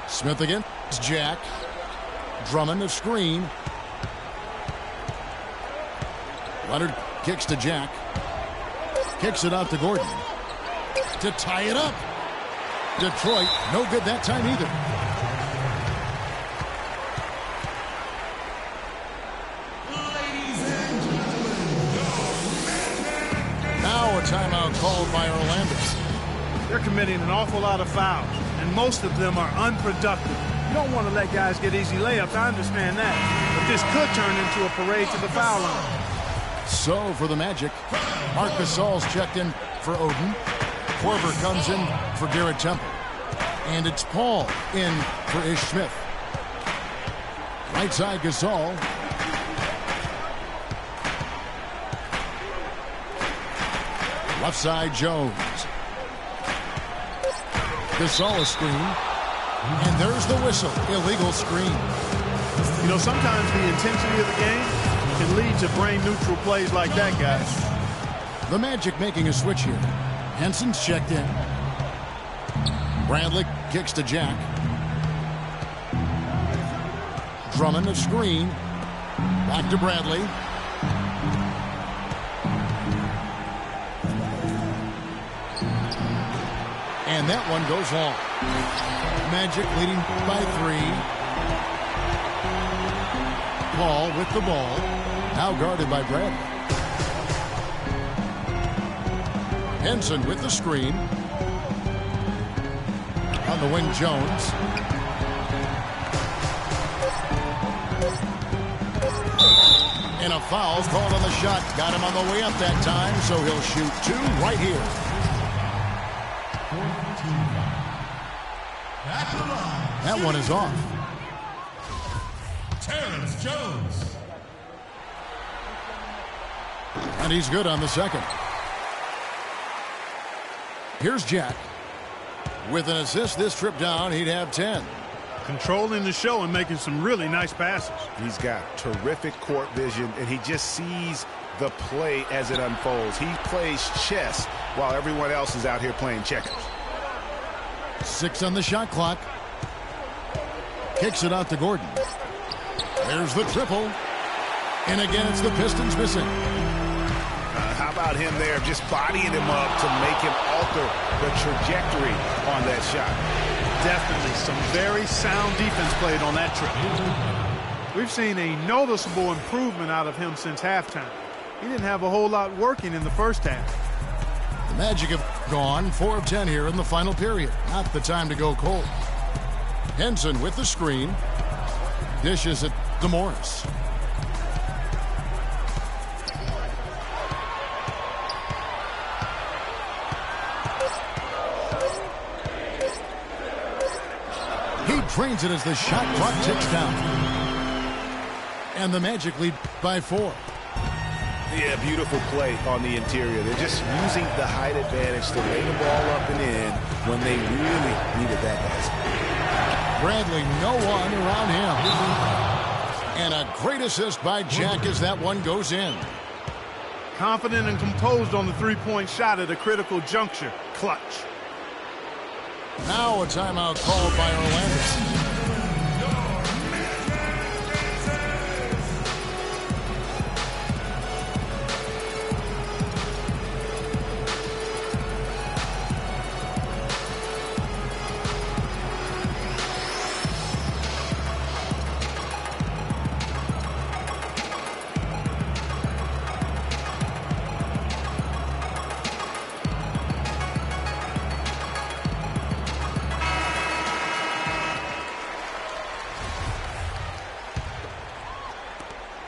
Smith against Jack. Drummond a screen. Leonard kicks to Jack. Kicks it out to Gordon. To tie it up. Detroit, no good that time either. Now a timeout called by Orlando. They're committing an awful lot of fouls, and and most of them are unproductive. You don't want to let guys get easy layups. I understand that. But this could turn into a parade to the foul line. So for the Magic, Marc Gasol's checked in for Oden. Korver comes in for Garrett Temple. And it's Paul in for Ish Smith. Right side Gasol. Left side Jones. Gasol is screen. And there's the whistle. Illegal screen. You know, sometimes the intensity of the game can lead to brain-neutral plays like that, guys. The Magic making a switch here. Henson's checked in. Bradley kicks to Jack. Drummond a screen. Back to Bradley. And that one goes long. Magic leading by 3. Paul with the ball. Now guarded by Bradley. Henson with the screen. On the wing, Jones. And a foul called on the shot. Got him on the way up that time, so he'll shoot 2 right here. That one is off. Terrence Jones. And he's good on the second. Here's Jack. With an assist this trip down, he'd have 10. Controlling the show and making some really nice passes. He's got terrific court vision, and he just sees the play as it unfolds. He plays chess while everyone else is out here playing checkers. 6 on the shot clock. Kicks it out to Gordon. There's the triple. And again, it's the Pistons missing. How about him there just bodying him up to make him alter the trajectory on that shot? Definitely some very sound defense played on that trip. We've seen a noticeable improvement out of him since halftime. He didn't have a whole lot working in the first half. The Magic have gone 4 of 10 here in the final period. Not the time to go cold. Henson with the screen. Dishes it to Morris. He trains it as the shot clock ticks down. And the Magic lead by 4. Yeah, beautiful play on the interior. They're just using the height advantage to lay the ball up and in when they really needed that basket. Bradley, no one around him. And a great assist by Jack as that one goes in. Confident and composed on the three-point shot at a critical juncture. Clutch. Now a timeout called by Orlando.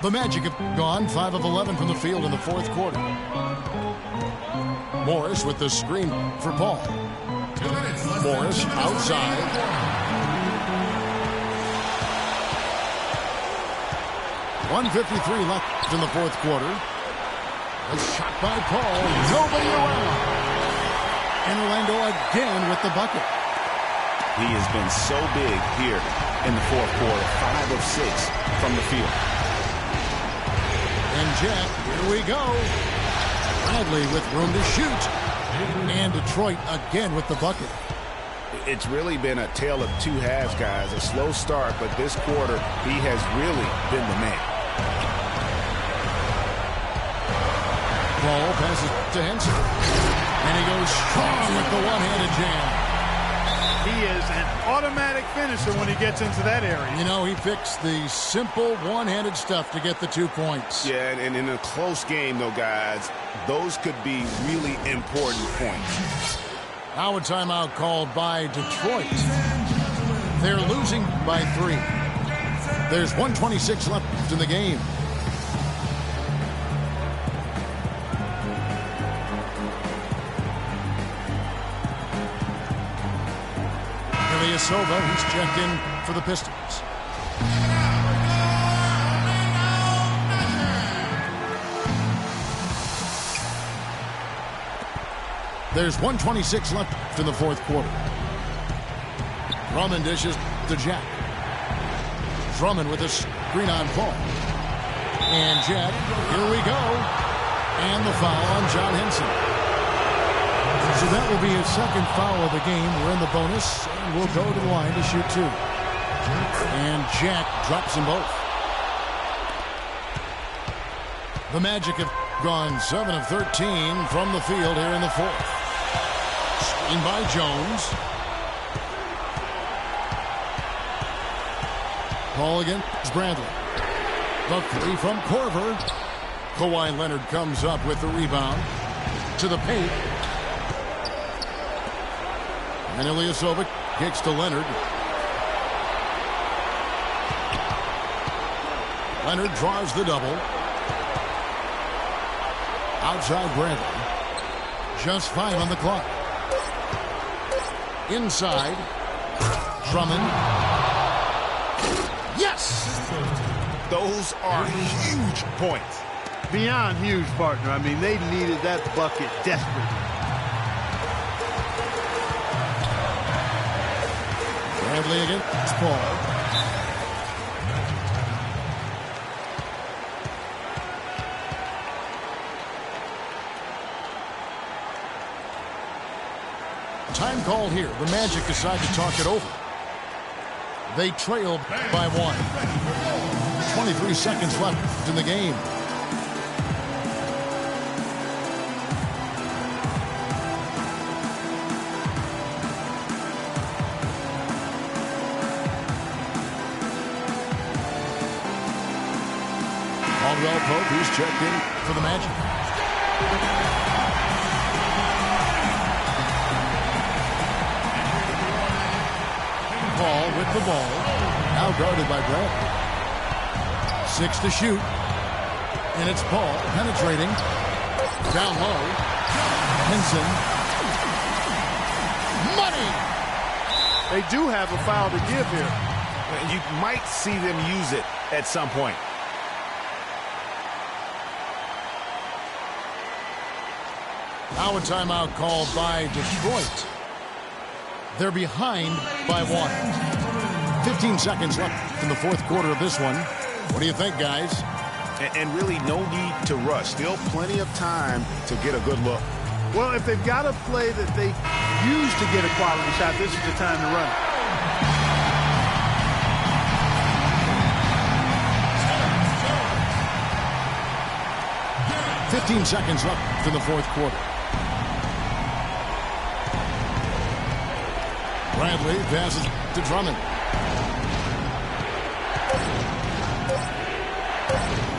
The Magic have gone 5 of 11 from the field in the fourth quarter. Morris with the screen for Paul. Morris outside. .153 left in the fourth quarter. A shot by Paul. Nobody around. And Orlando again with the bucket. He has been so big here in the fourth quarter. 5 of 6 from the field. And Jack, here we go. Bradley with room to shoot. And Detroit again with the bucket. It's really been a tale of 2 halves, guys. A slow start, but this quarter, he has really been the man. Ball passes to Henson. And he goes strong with the one-handed jam. He is an automatic finisher when he gets into that area. You know, he fixed the simple one-handed stuff to get the 2 points. Yeah, and in a close game, though, guys, those could be really important points. Now a timeout called by Detroit. They're losing by 3. There's 1:26 left in the game. Ilyasova, he's checked in for the Pistons. There's 1:26 left in the fourth quarter. Drummond dishes to Jack. Drummond with a screen on Paul. And Jack, here we go. And the foul on John Henson. So that will be his second foul of the game. We're in the bonus, and we'll go to the line to shoot 2. And Jack drops them both. The Magic have gone 7 of 13 from the field here in the fourth. Screen by Jones. Ball against Bradley. The 3 from Korver. Kawhi Leonard comes up with the rebound. To the paint. And Ilyasova kicks to Leonard. Leonard draws the double. Outside Bradley. Just 5 on the clock. Inside. Drummond. Yes! Those are huge points. Beyond huge, partner. I mean, they needed that bucket desperately. Bradley against Paul. Time called here. The Magic decide to talk it over. They trail by 1. 23 seconds left in the game. Caldwell Pope, who's checked in for the Magic. Paul with the ball. Now guarded by Bradley. 6 to shoot. And it's Paul penetrating. Down low. Henson. Money! They do have a foul to give here. You might see them use it at some point. Now a timeout called by Detroit. They're behind by 1. 15 seconds left in the fourth quarter of this one. What do you think, guys? And really no need to rush. Still plenty of time to get a good look. Well, if they've got a play that they use to get a quality shot, this is the time to run it. 15 seconds left in the fourth quarter. Bradley passes to Drummond.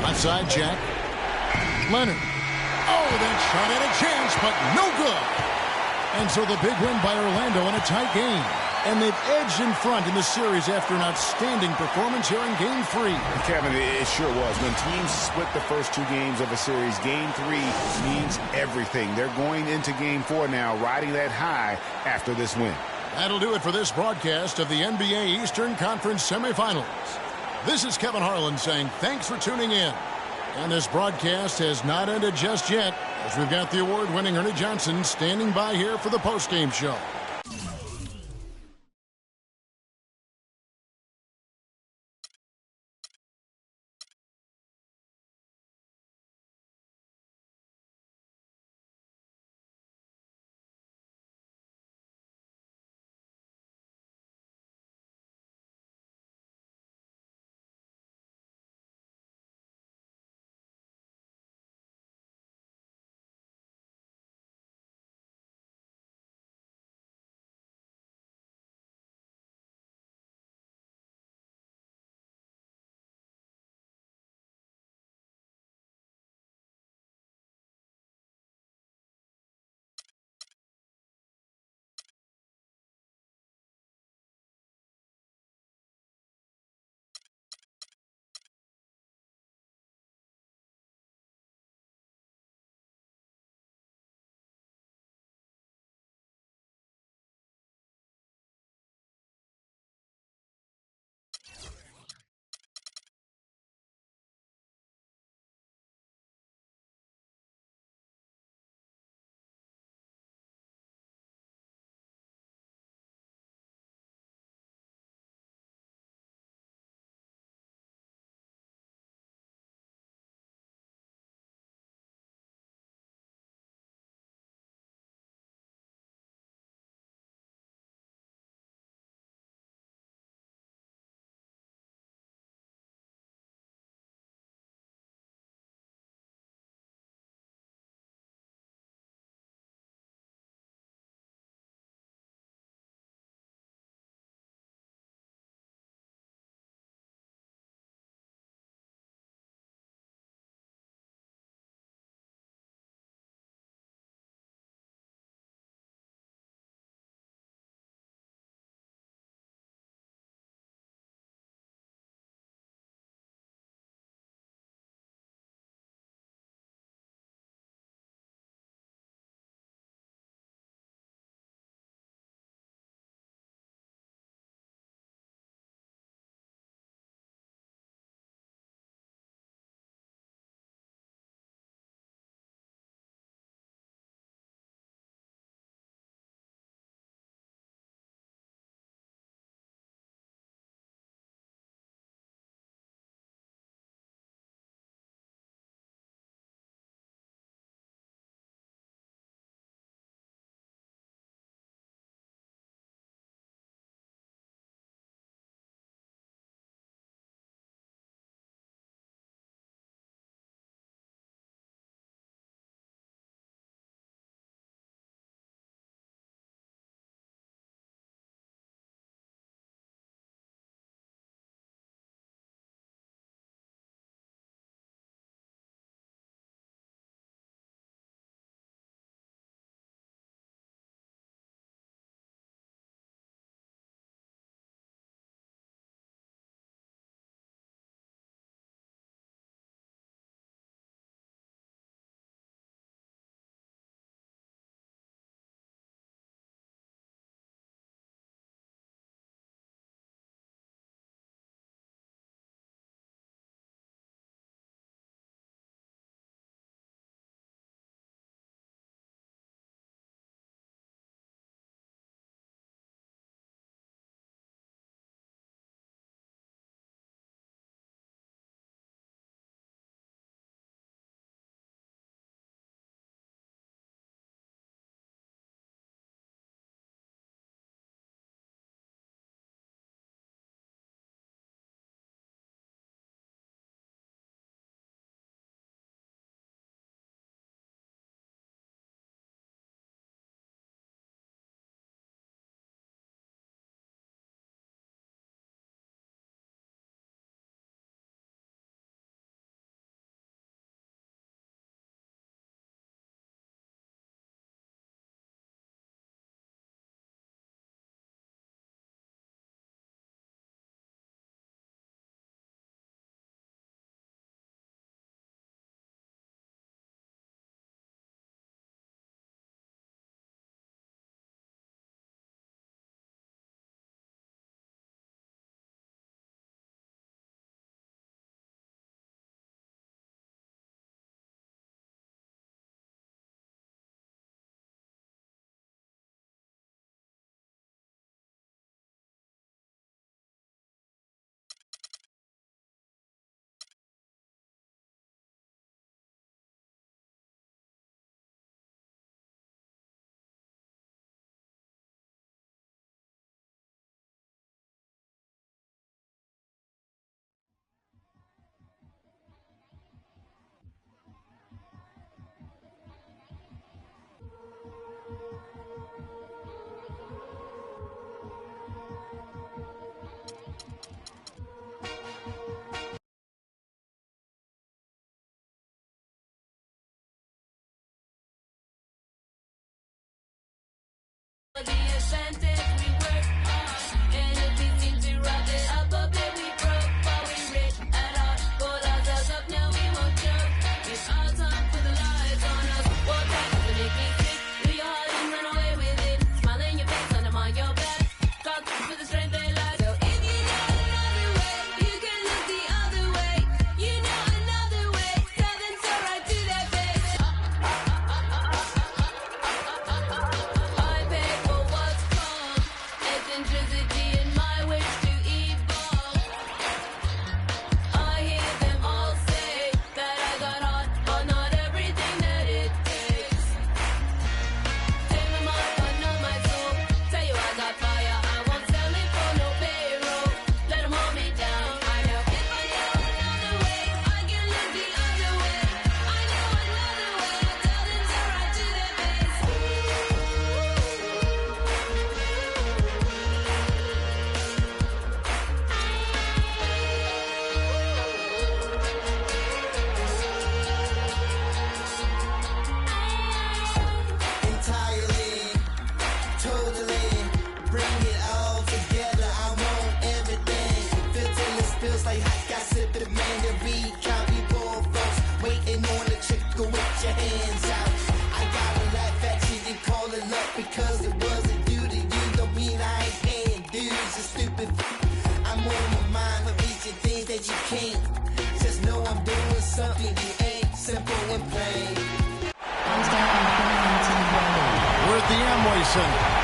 Left side, Jack. Leonard. Oh, that shot had a chance, but no good. And so the big win by Orlando in a tight game. And they've edged in front in the series after an outstanding performance here in Game 3. Kevin, it sure was. When teams split the first 2 games of a series, Game 3 means everything. They're going into Game 4 now, riding that high after this win. That'll do it for this broadcast of the NBA Eastern Conference semifinals. This is Kevin Harlan saying thanks for tuning in. And this broadcast has not ended just yet, as we've got the award-winning Ernie Johnson standing by here for the postgame show.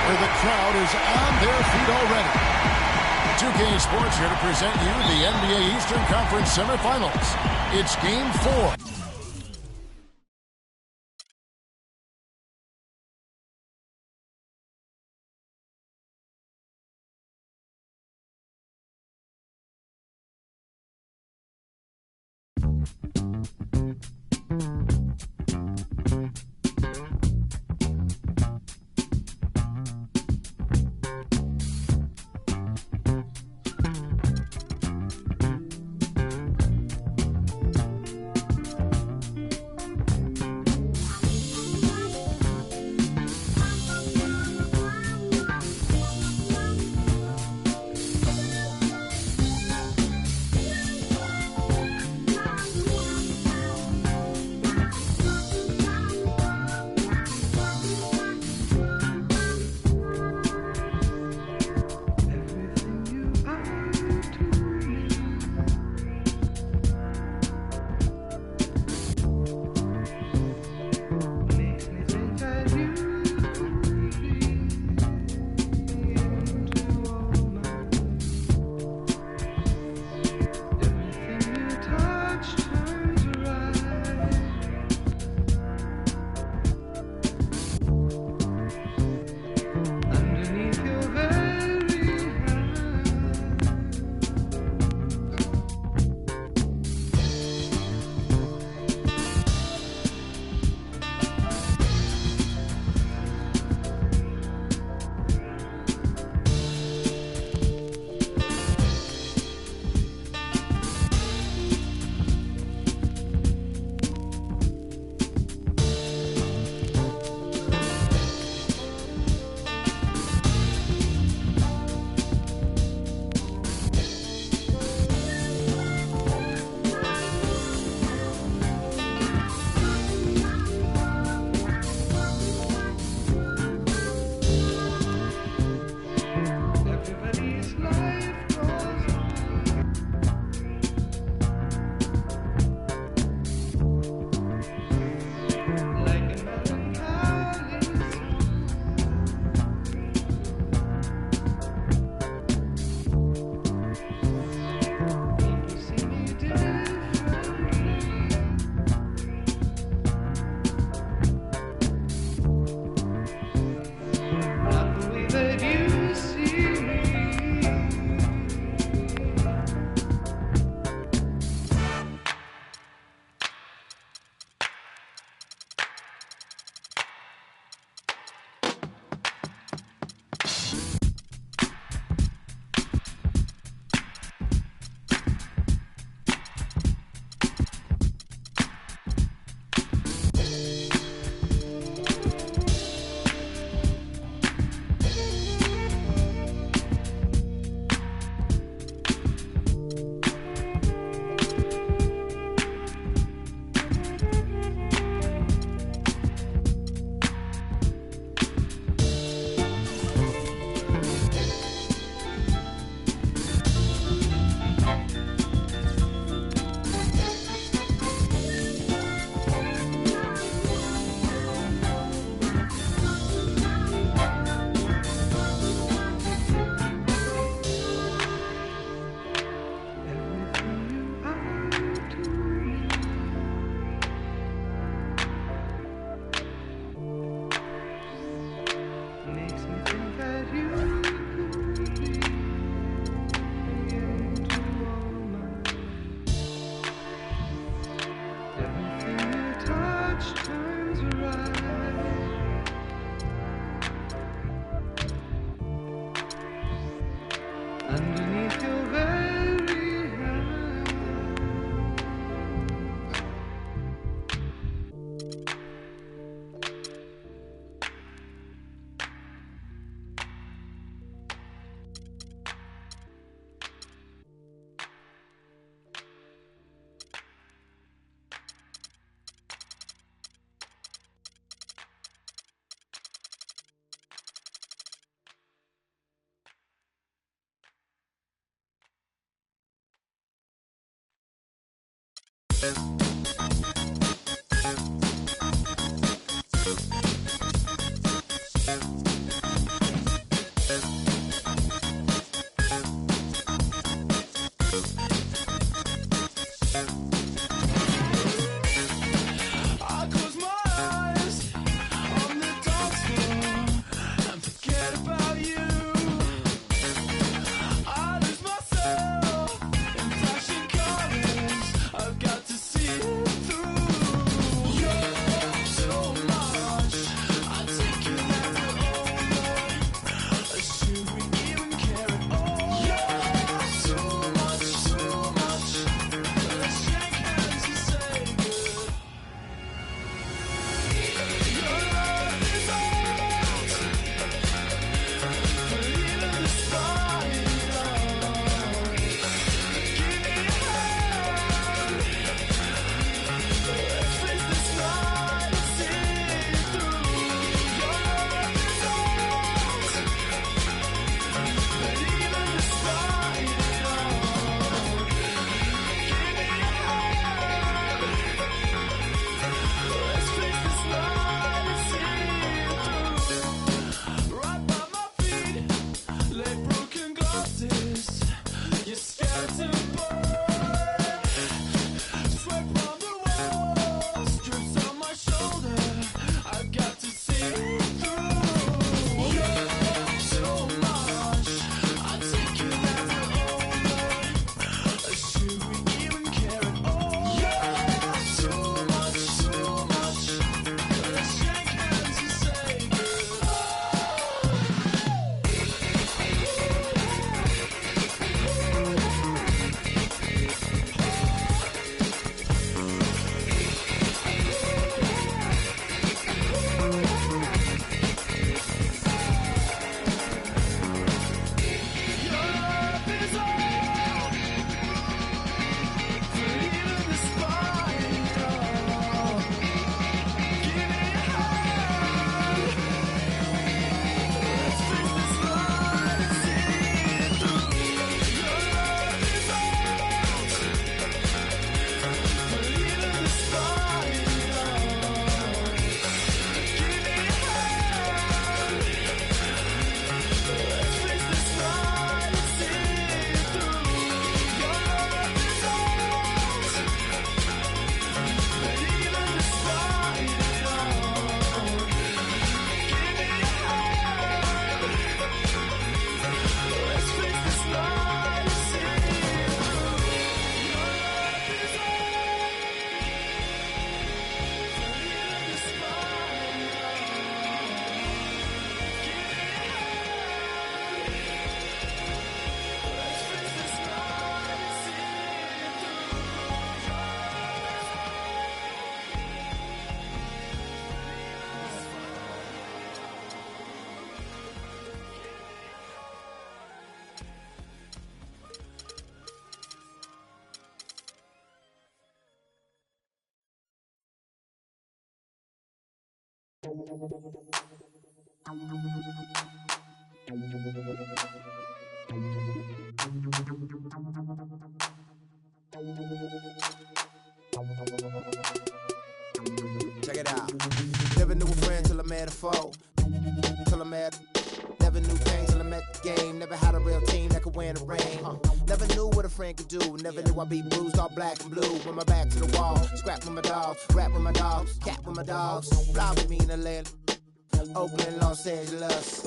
Where the crowd is on their feet already. 2K Sports here to present you the NBA Eastern Conference semifinals. It's Game 4. Check it out. Never knew a friend till I met a foe. Till I met. Never knew pain till I met the game. Never had a real team that could win the rain. Never knew what a friend could do. Never knew I'd be bruised all black and blue. With my back to the wall. Scrap with my dogs. Rap with my dogs. Cat with my dogs. Fly with me in Atlanta. Oakland, Los Angeles.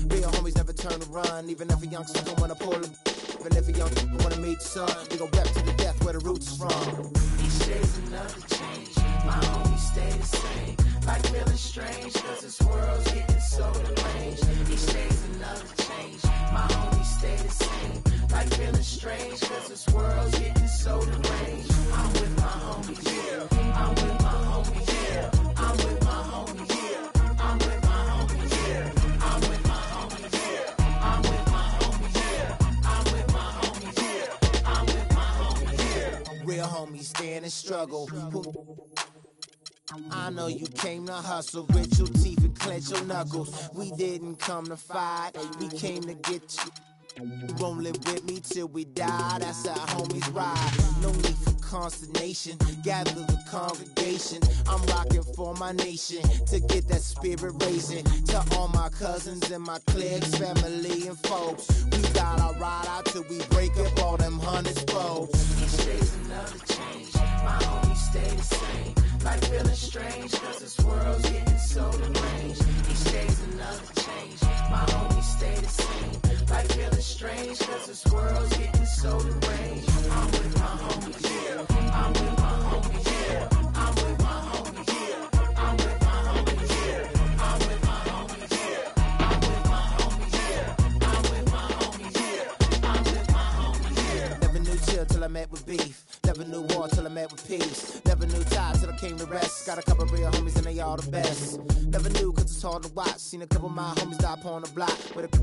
Real homies never turn to run. Even if a young sucker wanna pull them. Even if a young sucker wanna meet the sun. We gon' rep to the death where the roots is from. Each day's another change. My homies stay the same. Like feeling strange, cause this world's getting so deranged. Each day's another change. My homies stay the same. Like feeling strange, cause this world's getting so deranged. I'm with my homies, yeah. I'm with my homies, yeah. I'm with my homies, yeah. I'm with my homies, yeah. I'm with my homies, yeah. I'm with my homies, yeah. I'm with my homies, yeah. I'm with my homies, yeah. Real homies stand and struggle. I know you came to hustle, grit your teeth and clench your knuckles. We didn't come to fight, we came to get you. Won't live with me till we die, that's how homies ride. No need for consternation, gather the congregation. I'm rocking for my nation, to get that spirit raising. To all my cousins and my cliques, family and folks, we gotta ride out till we break up all them hundreds folks. Each day's another change, my homies stay the same. Like feeling strange, cause this world's getting so deranged. Each day's another change, my homies stay the same. Like feeling strange, cause this world's getting so deranged. I'm with my homies, yeah. I'm with my homies, yeah. I'm with my homies, yeah. I'm with my homies, yeah. I'm with my homies, yeah. I'm with my homies, yeah. I'm with my homies, yeah. I'm with my homies, yeah. Never knew chill till I met with beef. Never knew war till I met with peace. Never knew tie till I came to rest. Got a couple real homies and they all the best. Never knew cause it's hard to watch. Seen a couple of my homies die upon the block. With a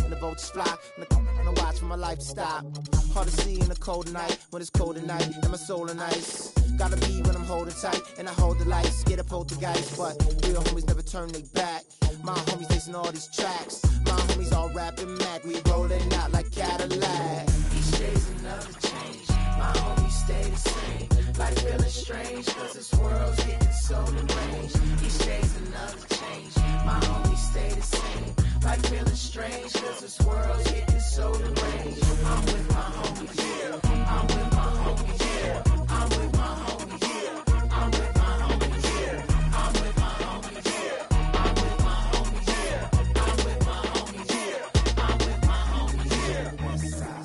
and the vultures fly. And I watch for my life to stop. Hard to see in the cold night. When it's cold at night and my soul in ice. Gotta be when I'm holding tight and I hold the lights. Get a poltergeist, but real homies never turn they back. My homies facing all these tracks. My homies all rapping Mac. We rolling out like Cadillac. Each day's another change, my homies stay the same. Like feeling strange, cause this world's getting so deranged. Each day's another change, my homies stay the same. Like feeling strange, cause this world's getting so deranged. I'm with my homies, yeah. I'm with my homies, yeah. I'm with my homies, yeah. I'm with my homies, yeah. I'm with my homies, yeah. I'm with my homies, yeah. I'm with my homies, yeah. I'm with my homies, yeah. West side,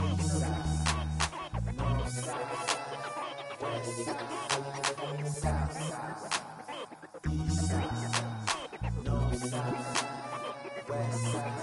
east side, north side, west side, south side, east side, north side, west side.